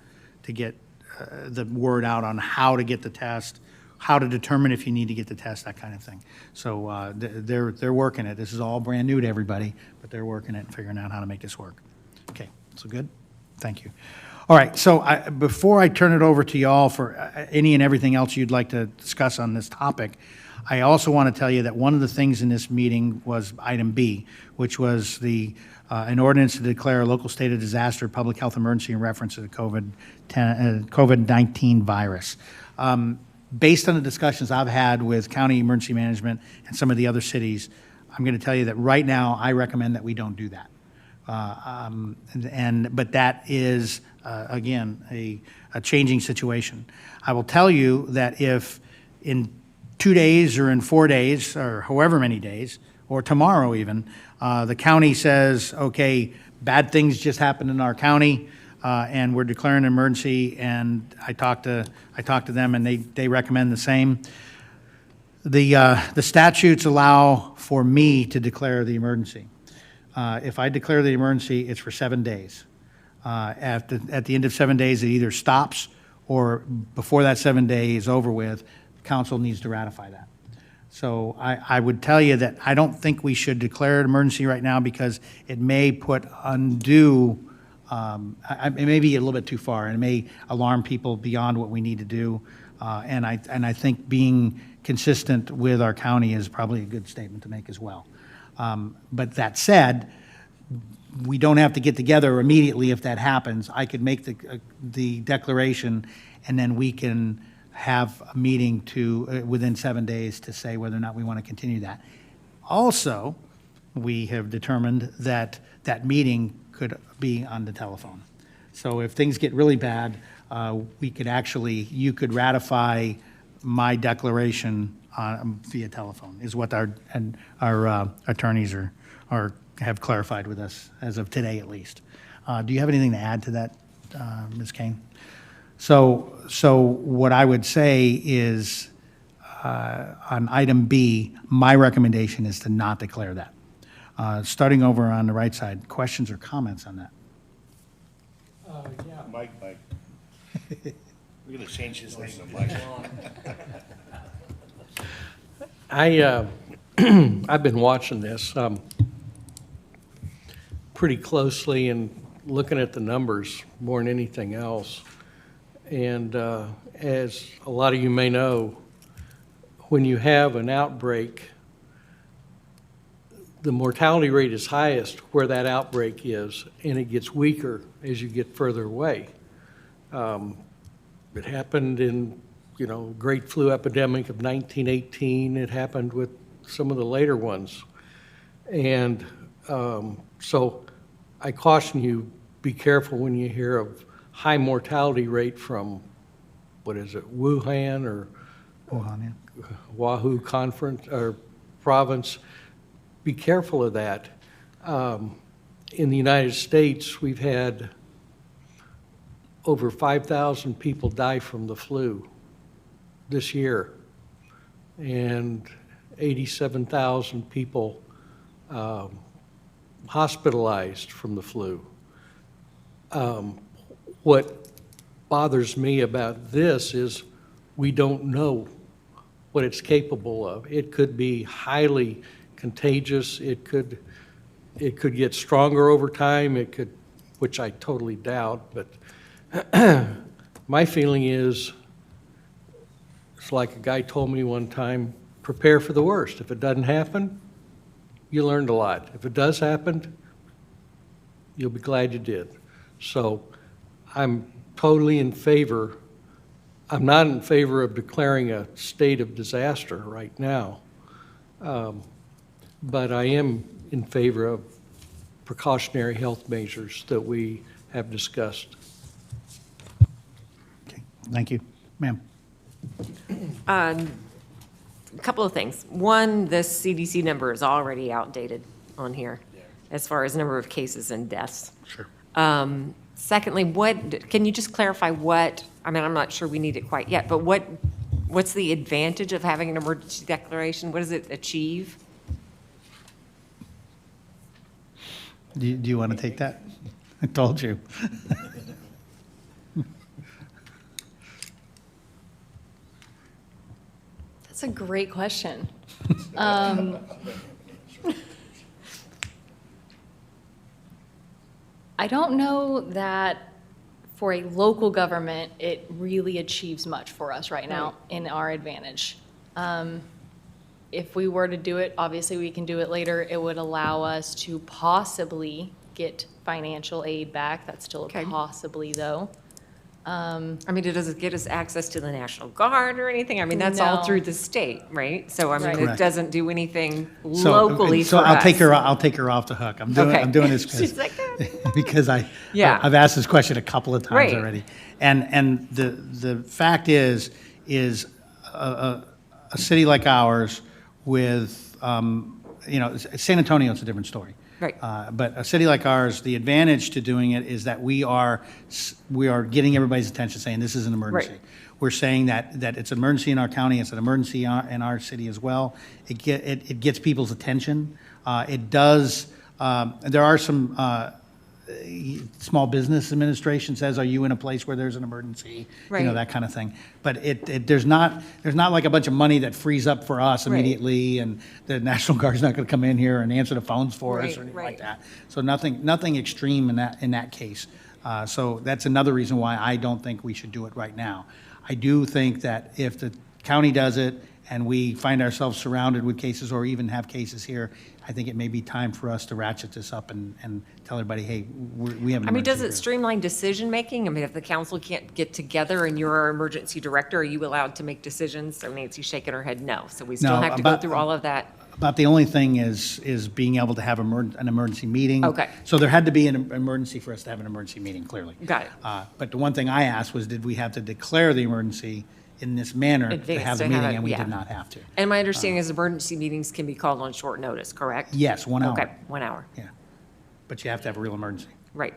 word out on how to get the test, how to determine if you need to get the test, that kind of thing. So they're working it. This is all brand new to everybody, but they're working it and figuring out how to make this work. Okay, so good. Thank you. All right, so before I turn it over to y'all for any and everything else you'd like to discuss on this topic, I also want to tell you that one of the things in this meeting was item B, which was an ordinance to declare a local state of disaster, public health emergency in reference to the COVID-19 virus. Based on the discussions I've had with county emergency management and some of the other cities, I'm going to tell you that right now I recommend that we don't do that. But that is, again, a changing situation. I will tell you that if in 2 days or in 4 days or however many days, or tomorrow even, the county says, okay, bad things just happened in our county, and we're declaring an emergency, and I talked to them and they recommend the same. The statutes allow for me to declare the emergency. If I declare the emergency, it's for 7 days. At the end of 7 days, it either stops, or before that 7 days is over with, council needs to ratify that. So I would tell you that I don't think we should declare an emergency right now, because it may put undue, it may be a little bit too far, and it may alarm people beyond what we need to do. And I think being consistent with our county is probably a good statement to make as well. But that said, we don't have to get together immediately if that happens. I could make the declaration, and then we can have a meeting within 7 days to say whether or not we want to continue that. Also, we have determined that that meeting could be on the telephone. So if things get really bad, you could ratify my declaration via telephone, is what our attorneys have clarified with us as of today, at least. Do you have anything to add to that, Ms. Kane? So what I would say is, on item B, my recommendation is to not declare that. Starting over on the right side, questions or comments on that? Mike. We're gonna change his name to Mike. I've been watching this pretty closely and looking at the numbers more than anything else. And as a lot of you may know, when you have an outbreak, the mortality rate is highest where that outbreak is, and it gets weaker as you get further away. It happened in, great flu epidemic of 1918. It happened with some of the later ones. And so I caution you, be careful when you hear of high mortality rate from, Wuhan or Wuhan, yeah. Wahoo conference or province. Be careful of that. In the United States, we've had over 5,000 people die from the flu this year, and 87,000 people hospitalized from the flu. What bothers me about this is we don't know what it's capable of. It could be highly contagious. It could get stronger over time. It could, which I totally doubt, but my feeling is, it's like a guy told me one time, prepare for the worst. If it doesn't happen, you learned a lot. If it does happen, you'll be glad you did. So I'm totally in favor. I'm not in favor of declaring a state of disaster right now, but I am in favor of precautionary health measures that we have discussed. Okay, thank you. Ma'am? A couple of things. One, this CDC number is already outdated on here as far as number of cases and deaths. Sure. Secondly, can you just clarify I'm not sure we need it quite yet, but what's the advantage of having an emergency declaration? What does it achieve? Do you want to take that? I told you. That's a great question. I don't know that for a local government, it really achieves much for us right now in our advantage. If we were to do it, obviously we can do it later. It would allow us to possibly get financial aid back. That's still a possibly, though. Does it get us access to the National Guard or anything? That's all No. through the state, right? So, Right. it Correct. doesn't do anything So- locally for So us. I'll take her off the hook. I'm Okay. doing this She's like, because Yeah. I've asked this question a couple of times Right. already. And the fact is a city like ours with, San Antonio's a different story. Right. But a city like ours, the advantage to doing it is that we are getting everybody's attention, saying this is an emergency. Right. We're saying that it's an emergency in our county, it's an emergency in our city as well. It gets people's attention. It does, there are some, Small Business Administration says, are you in a place where there's an emergency? Right. That kind of thing. But there's not like a bunch of money that frees up for us Right. immediately, and the National Guard's not going to come in here and answer the phones for us Right, or anything right. like that. So nothing extreme in that case. So that's another reason why I don't think we should do it right now. I do think that if the county does it and we find ourselves surrounded with cases or even have cases here, I think it may be time for us to ratchet this up and tell everybody, hey, we have an emergency. does it here. streamline decision-making? If the council can't get together and you're our emergency director, are you allowed to make decisions? So Nancy's shaking her head no. So we still No, have to go about- through all of that. About the only thing is being able to have an emergency meeting. Okay. So there had to be an emergency for us to have an emergency meeting, clearly. Got it. But the one thing I asked was, did we have to declare the emergency in this manner to Advance, have the to have meeting? it, And we yeah. did not have to. And my understanding is emergency meetings can be called on short notice, correct? Yes, 1 hour. Okay, 1 hour, Yeah. But you have to have a real emergency. right.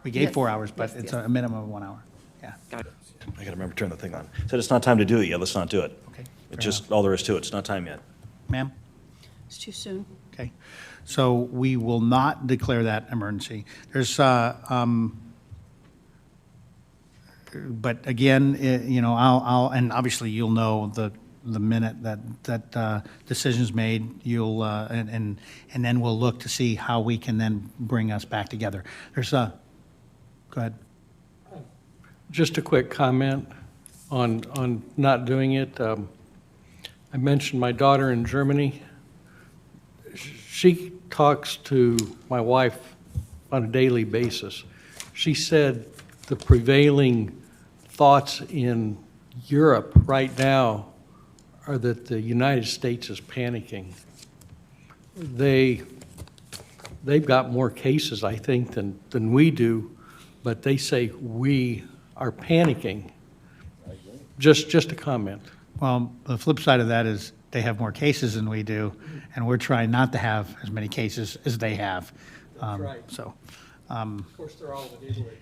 We gave Yes. 4 hours, but Yes, it's yes. a minimum of 1 hour. Yeah. Got it. I gotta remember to turn the thing on. Said it's not time to do it yet, let's not do it. Okay. It's just all there is to it, it's not time yet. Ma'am? It's too soon. okay? So we will not declare that emergency. There's, but again, you know, and obviously you'll know the minute that decision's made, you'll, and then we'll look to see how we can then bring us back together. There's go ahead. Just a quick comment on not doing it. I mentioned my daughter in Germany. She talks to my wife on a daily basis. She said the prevailing thoughts in Europe right now are that the United States is panicking. They've got more cases, I think, than we do, but they say we are panicking. Just a comment. Well, the flip side of that is they have more cases than we do, and we're trying not to have as many cases as they have. That's right. So, Of course, they're all in Italy.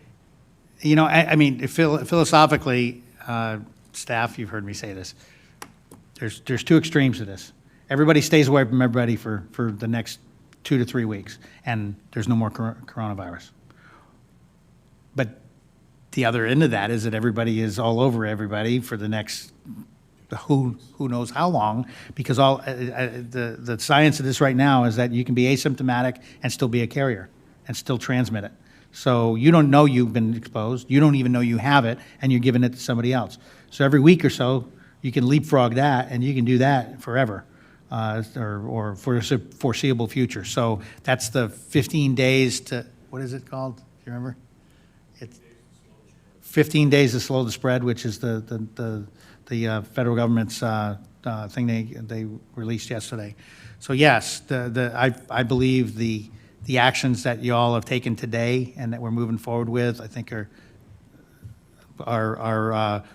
you know, I mean, philosophically, staff, you've heard me say this. There's two extremes to this. Everybody stays away from everybody for the next 2 to 3 weeks, and there's no more coronavirus. But the other end of that is that everybody is all over everybody for the next who knows how long, because the science of this right now is that you can be asymptomatic and still be a carrier and still transmit it. So you don't know you've been exposed, you don't even know you have it, and you're giving it to somebody else. So every week or so, you can leapfrog that, and you can do that forever, or for the foreseeable future. So that's the 15 days to, what is it called? Do you remember? It's 15 days to slow the spread, which is the federal government's thing they released yesterday. So yes, I believe the actions that you all have taken today and that we're moving forward with, I think are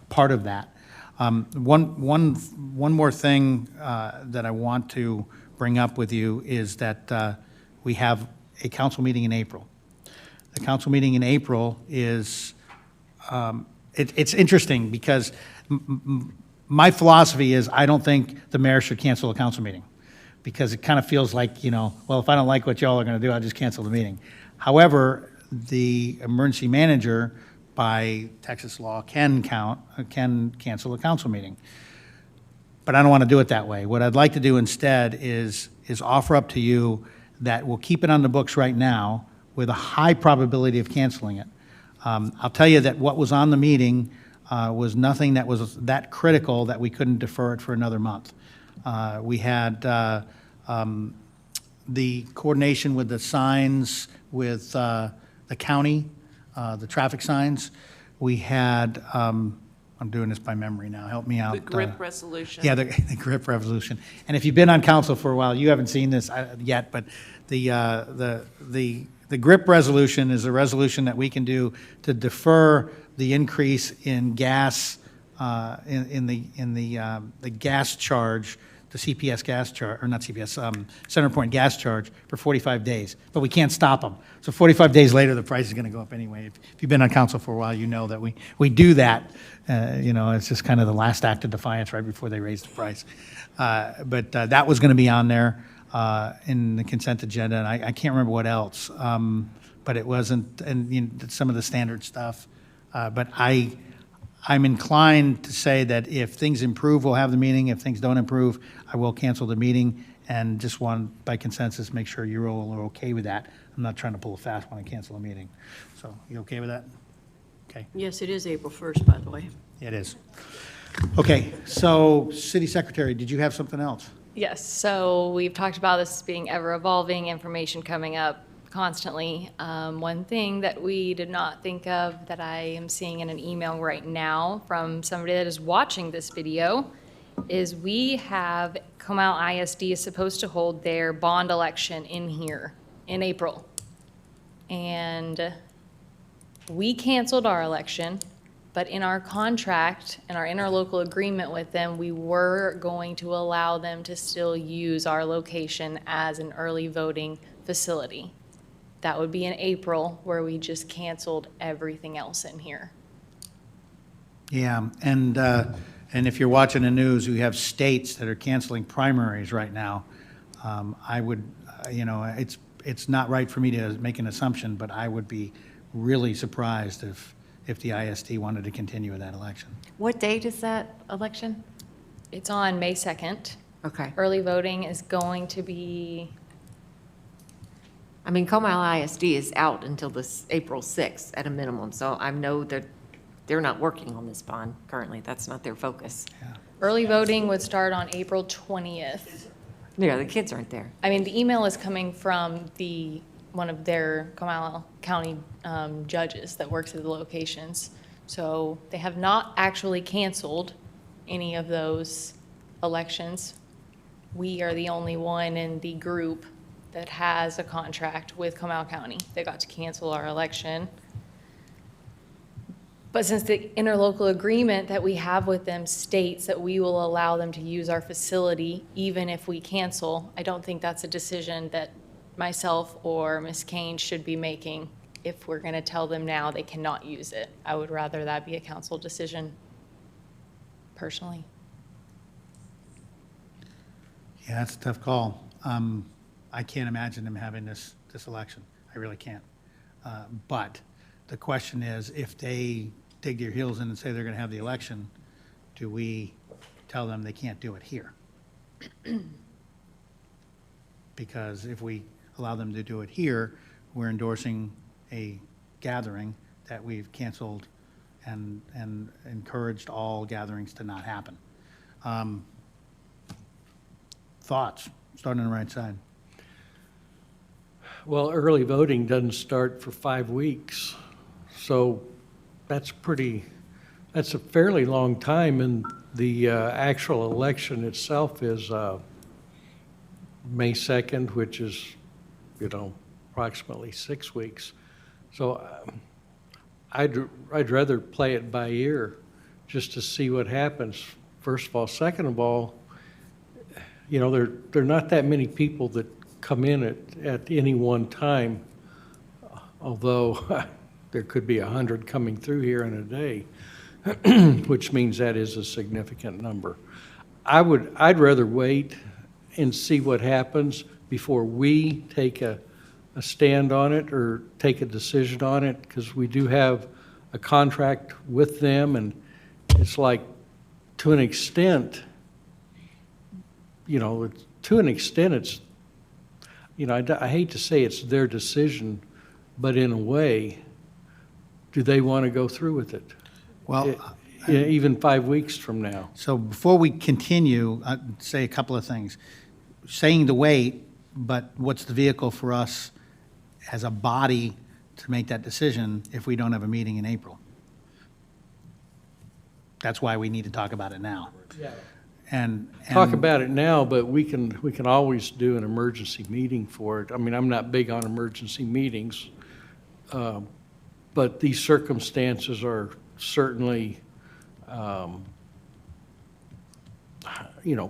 part of that. One more thing that I want to bring up with you is that we have a council meeting in April. The council meeting in April is, it's interesting because my philosophy is I don't think the mayor should cancel a council meeting, because it kind of feels like, you know, well, if I don't like what y'all are going to do, I'll just cancel the meeting. However, the emergency manager, by Texas law, can cancel a council meeting. But I don't want to do it that way. What I'd like to do instead is offer up to you that we'll keep it on the books right now with a high probability of canceling it. I'll tell you that what was on the meeting was nothing that was that critical that we couldn't defer it for another month. We had the coordination with the signs with the county, the traffic signs. We had, I'm doing this by memory now, help me out. The GRIP resolution. Yeah, the GRIP resolution. And if you've been on council for a while, you haven't seen this yet, but the GRIP resolution is a resolution that we can do to defer the increase in gas, in the gas charge, the CPS gas charge, or not CPS, CenterPoint gas charge for 45 days, but we can't stop them. So 45 days later, the price is going to go up anyway. If you've been on council for a while, you know that we do that. You know, it's just kind of the last act of defiance right before they raise the price. But that was going to be on there in the consent agenda, and I can't remember what else. But it wasn't, and you know, some of the standard stuff. But I'm inclined to say that if things improve, we'll have the meeting. If things don't improve, I will cancel the meeting, and just want, by consensus, make sure you all are okay with that. I'm not trying to pull a fast one and cancel a meeting. So, you okay with that? Okay, Yes, it is April 1st, by the way. it is. Okay, so, City Secretary, did you have something else? Yes, so we've talked about this being ever evolving, information coming up constantly. One thing that we did not think of that I am seeing in an email right now from somebody that is watching this video is we have Comal ISD is supposed to hold their bond election in here in April. And we canceled our election, but in our contract, in our interlocal agreement with them, we were going to allow them to still use our location as an early voting facility. That would be in April, where we just canceled everything else in here. Yeah, and if you're watching the news, we have states that are canceling primaries right now. I would, it's not right for me to make an assumption, but I would be really surprised if the ISD wanted to continue with that election. What date is that election? It's on May 2nd. Okay. Early voting is going to be, I mean, Comal ISD is out until this April 6th at a minimum, so I know that they're not working on this bond currently. That's not their focus. early voting would start on April 20th. Yeah, the kids aren't there. I mean, the email is coming from one of their Comal County judges that works at the locations. So they have not actually canceled any of those elections. We are the only one in the group that has a contract with Comal County that got to cancel our election. But since the interlocal agreement that we have with them states that we will allow them to use our facility even if we cancel, I don't think that's a decision that myself or Ms. Kane should be making if we're going to tell them now they cannot use it. I would rather that be a council decision, personally. Yeah, that's a tough call. I can't imagine them having this election. I really can't. But the question is, if they dig their heels in and say they're going to have the election, do we tell them they can't do it here? Because if we allow them to do it here, we're endorsing a gathering that we've canceled and encouraged all gatherings to not happen. Thoughts? Starting on the right side. Well, early voting doesn't start for 5 weeks, so that's a fairly long time, and the actual election itself is May 2nd, which is, approximately 6 weeks. So I'd rather play it by ear just to see what happens, first of all. Second of all, there are not that many people that come in at any one time, although there could be 100 coming through here in a day, which means that is a significant number. I'd rather wait and see what happens before we take a stand on it or take a decision on it, because we do have a contract with them, and it's like, to an extent, it's, I hate to say it's their decision, but in a way, do they want to go through with it? Well, Even 5 weeks from now. so before we continue, I'd say a couple of things. Saying to wait, but what's the vehicle for us as a body to make that decision if we don't have a meeting in April? That's why we need to talk about it now. And Talk about it now, but we can always do an emergency meeting for it. I mean, I'm not big on emergency meetings, but these circumstances are certainly,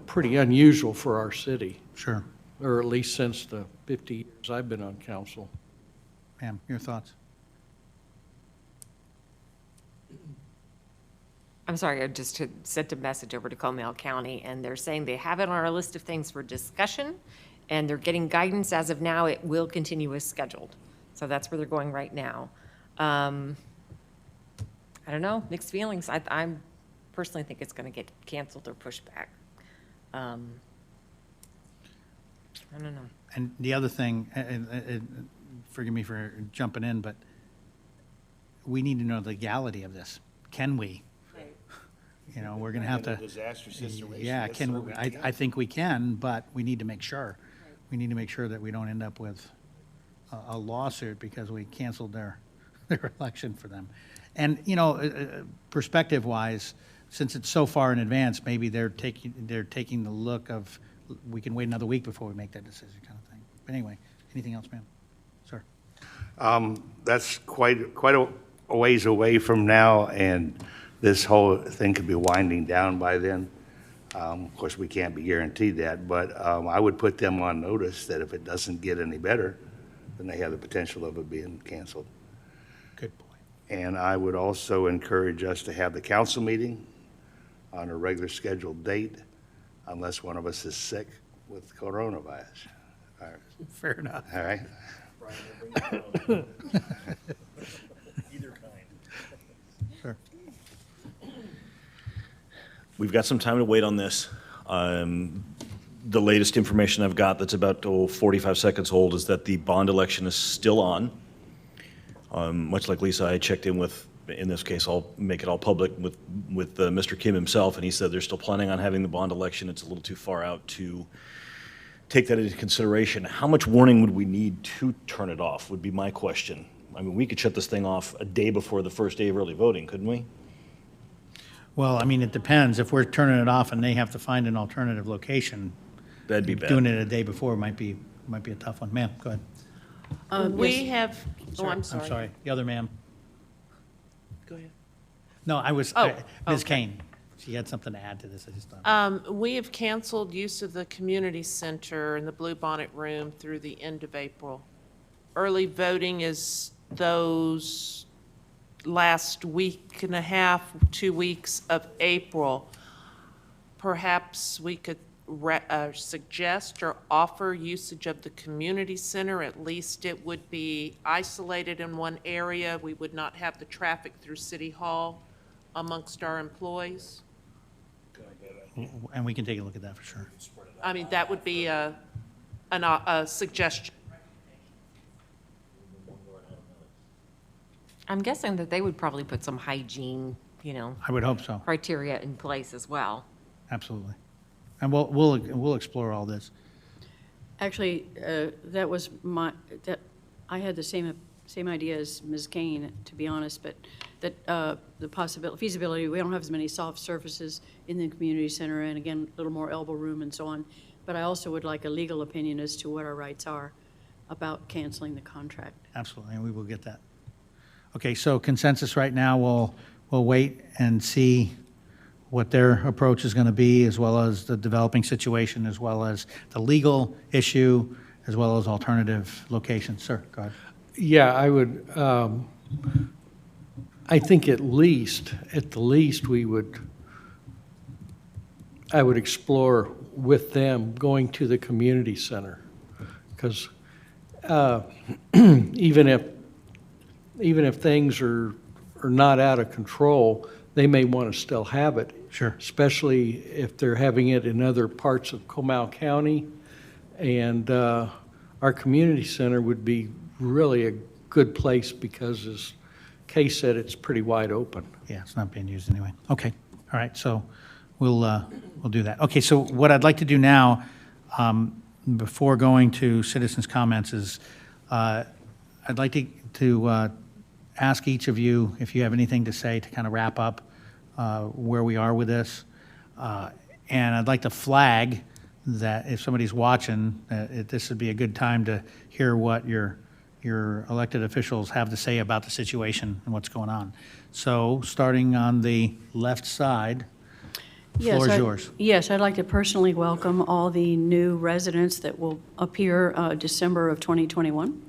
pretty unusual for our city, Sure. or at least since the 50 years I've been on council. Pam, your thoughts? I'm sorry, I just had sent a message over to Comal County, and they're saying they have it on our list of things for discussion, and they're getting guidance as of now. It will continue as scheduled. So that's where they're going right now. I don't know, mixed feelings. I personally think it's going to get canceled or pushed back. I don't know. And the other thing, and forgive me for jumping in, but we need to know the legality of this. Can we? We're going to have to. Disaster situation. Yeah, yes, sir, we I think we can, but we need to make sure. We need to make sure that we don't end up with a lawsuit because we canceled their election for them. And, perspective-wise, since it's so far in advance, maybe they're taking the look of, we can wait another week before we make that decision kind of thing. But anyway, anything else, ma'am? Sir? That's quite a ways away from now, and this whole thing could be winding down by then. Of course, we can't be guaranteed that, but I would put them on notice that if it doesn't get any better, then they have the potential of it being canceled. Good point. And I would also encourage us to have the council meeting on a regular scheduled date, unless one of us is sick, with coronavirus. Fair enough. All right? Sure. We've got some time to wait on this. The latest information I've got that's about 45 seconds old is that the bond election is still on. Much like Lisa, I checked in with, in this case, I'll make it all public, with Mr. Kim himself, and he said they're still planning on having the bond election. It's a little too far out to take that into consideration. How much warning would we need to turn it off, would be my question. I mean, we could shut this thing off a day before the first day of early voting, couldn't we? Well, I mean, it depends. If we're turning it off and they have to find an alternative location, That'd be bad. doing it a day before might be a tough one. Ma'am, go ahead. We have, oh, I'm I'm sorry. sorry. The other ma'am. Go ahead. No, Ms. okay. Kane. She had something to add to this. I just thought. We have canceled use of the community center and the Blue Bonnet Room through the end of April. Early voting is those last week and a half, 2 weeks of April. Perhaps we could suggest or offer usage of the community center. At least it would be isolated in one area. We would not have the traffic through City Hall amongst our employees. And we can take a look at that for sure. I mean, that would be a suggestion. I'm guessing that they would probably put some hygiene, I would hope so. criteria in place as well. Absolutely. And we'll explore all this. Actually, that was I had the same idea as Ms. Kane, to be honest, but that the feasibility, we don't have as many soft surfaces in the community center, and again, a little more elbow room and so on. But I also would like a legal opinion as to what our rights are about canceling the contract. Absolutely, and we will get that. Okay, so consensus right now, we'll wait and see what their approach is going to be, as well as the developing situation, as well as the legal issue, as well as alternative locations. Sir, go ahead. Yeah, I would, I think at the least, I would explore with them going to the community center. Because even if things are not out of control, they may want to still have it. Sure. Especially if they're having it in other parts of Comal County. And our community center would be really a good place because, as Kay said, it's pretty wide open. Yeah, it's not being used anyway. Okay, all right, so we'll do that. Okay, so what I'd like to do now, before going to citizens' comments, is I'd like to ask each of you if you have anything to say to kind of wrap up where we are with this. And I'd like to flag that if somebody's watching, this would be a good time to hear what your elected officials have to say about the situation and what's going on. So, starting on the left side, the floor is yours. Yes, I'd like to personally welcome all the new residents that will appear December of 2021.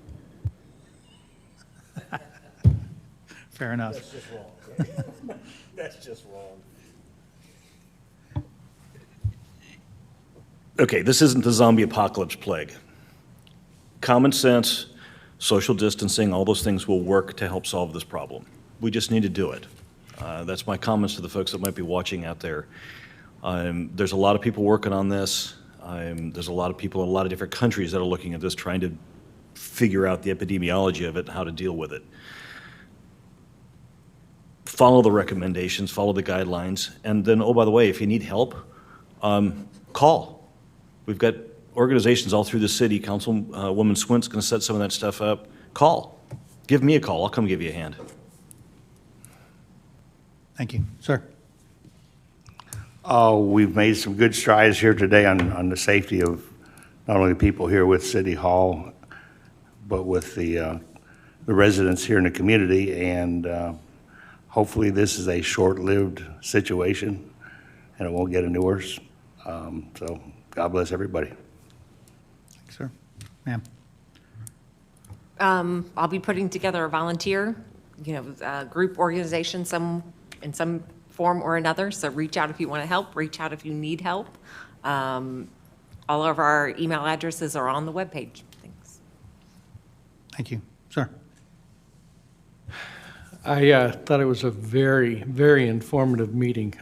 Fair enough. That's just wrong. That's just wrong. Okay, this isn't the zombie apocalypse plague. Common sense, social distancing, all those things will work to help solve this problem. We just need to do it. That's my comments to the folks that might be watching out there. There's a lot of people working on this. There's a lot of people in a lot of different countries that are looking at this, trying to figure out the epidemiology of it and how to deal with it. Follow the recommendations, follow the guidelines, and then, oh, by the way, if you need help, call. We've got organizations all through the city. Councilwoman Swint's going to set some of that stuff up. Call. Give me a call. I'll come give you a hand. Thank you. Sir? We've made some good strides here today on the safety of not only the people here with City Hall, but with the residents here in the community, and hopefully this is a short-lived situation and it won't get any worse. So God bless everybody. Thanks, sir. Ma'am? I'll be putting together a volunteer, group organization, in some form or another. So reach out if you want to help, reach out if you need help. all of our email addresses are on the webpage. Thanks. Thank you. Sir? I thought it was a very, very informative meeting,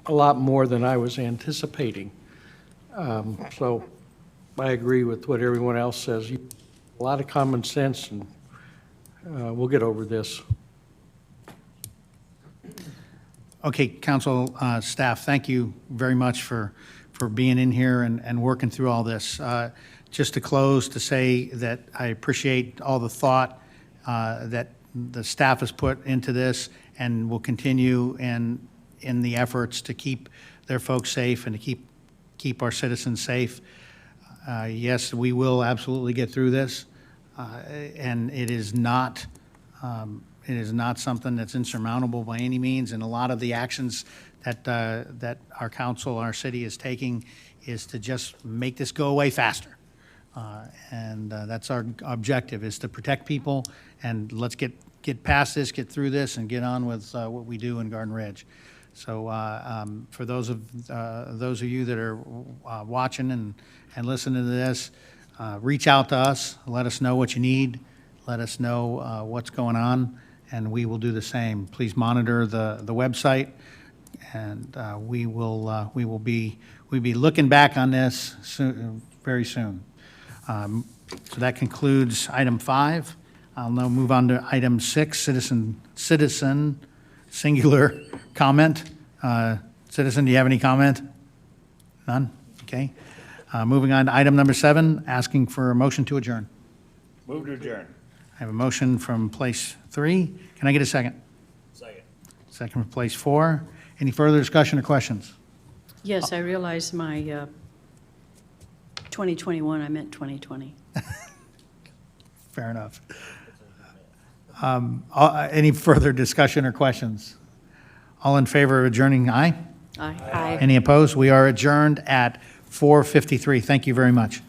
a lot more than I was anticipating. So I agree with what everyone else says. A lot of common sense, and we'll get over this. Okay, council, staff, thank you very much for being in here and working through all this. Just to close, to say that I appreciate all the thought that the staff has put into this and will continue in the efforts to keep their folks safe and to keep our citizens safe. Yes, we will absolutely get through this, and it is not something that's insurmountable by any means, and a lot of the actions that our council, our city is taking is to just make this go away faster. And that's our objective, is to protect people, and let's get past this, get through this, and get on with what we do in Garden Ridge. So for those of you that are watching and listening to this, reach out to us, let us know what you need, let us know what's going on, and we will do the same. Please monitor the website, and we'll be looking back on this soon, very soon. So that concludes item 5. I'll now move on to item 6, citizen singular comment. Citizen, do you have any comment? None? Okay. Moving on to item number 7, asking for a motion to adjourn. Move to adjourn. I have a motion from place 3. Can I get a second? Second. Second from place 4. Any further discussion or questions? Yes, I realize my 2021, I meant 2020. Fair enough. Any further discussion or questions? All in favor of adjourning, aye? Aye. Aye. Any opposed? We are adjourned at 4:53. Thank you very much.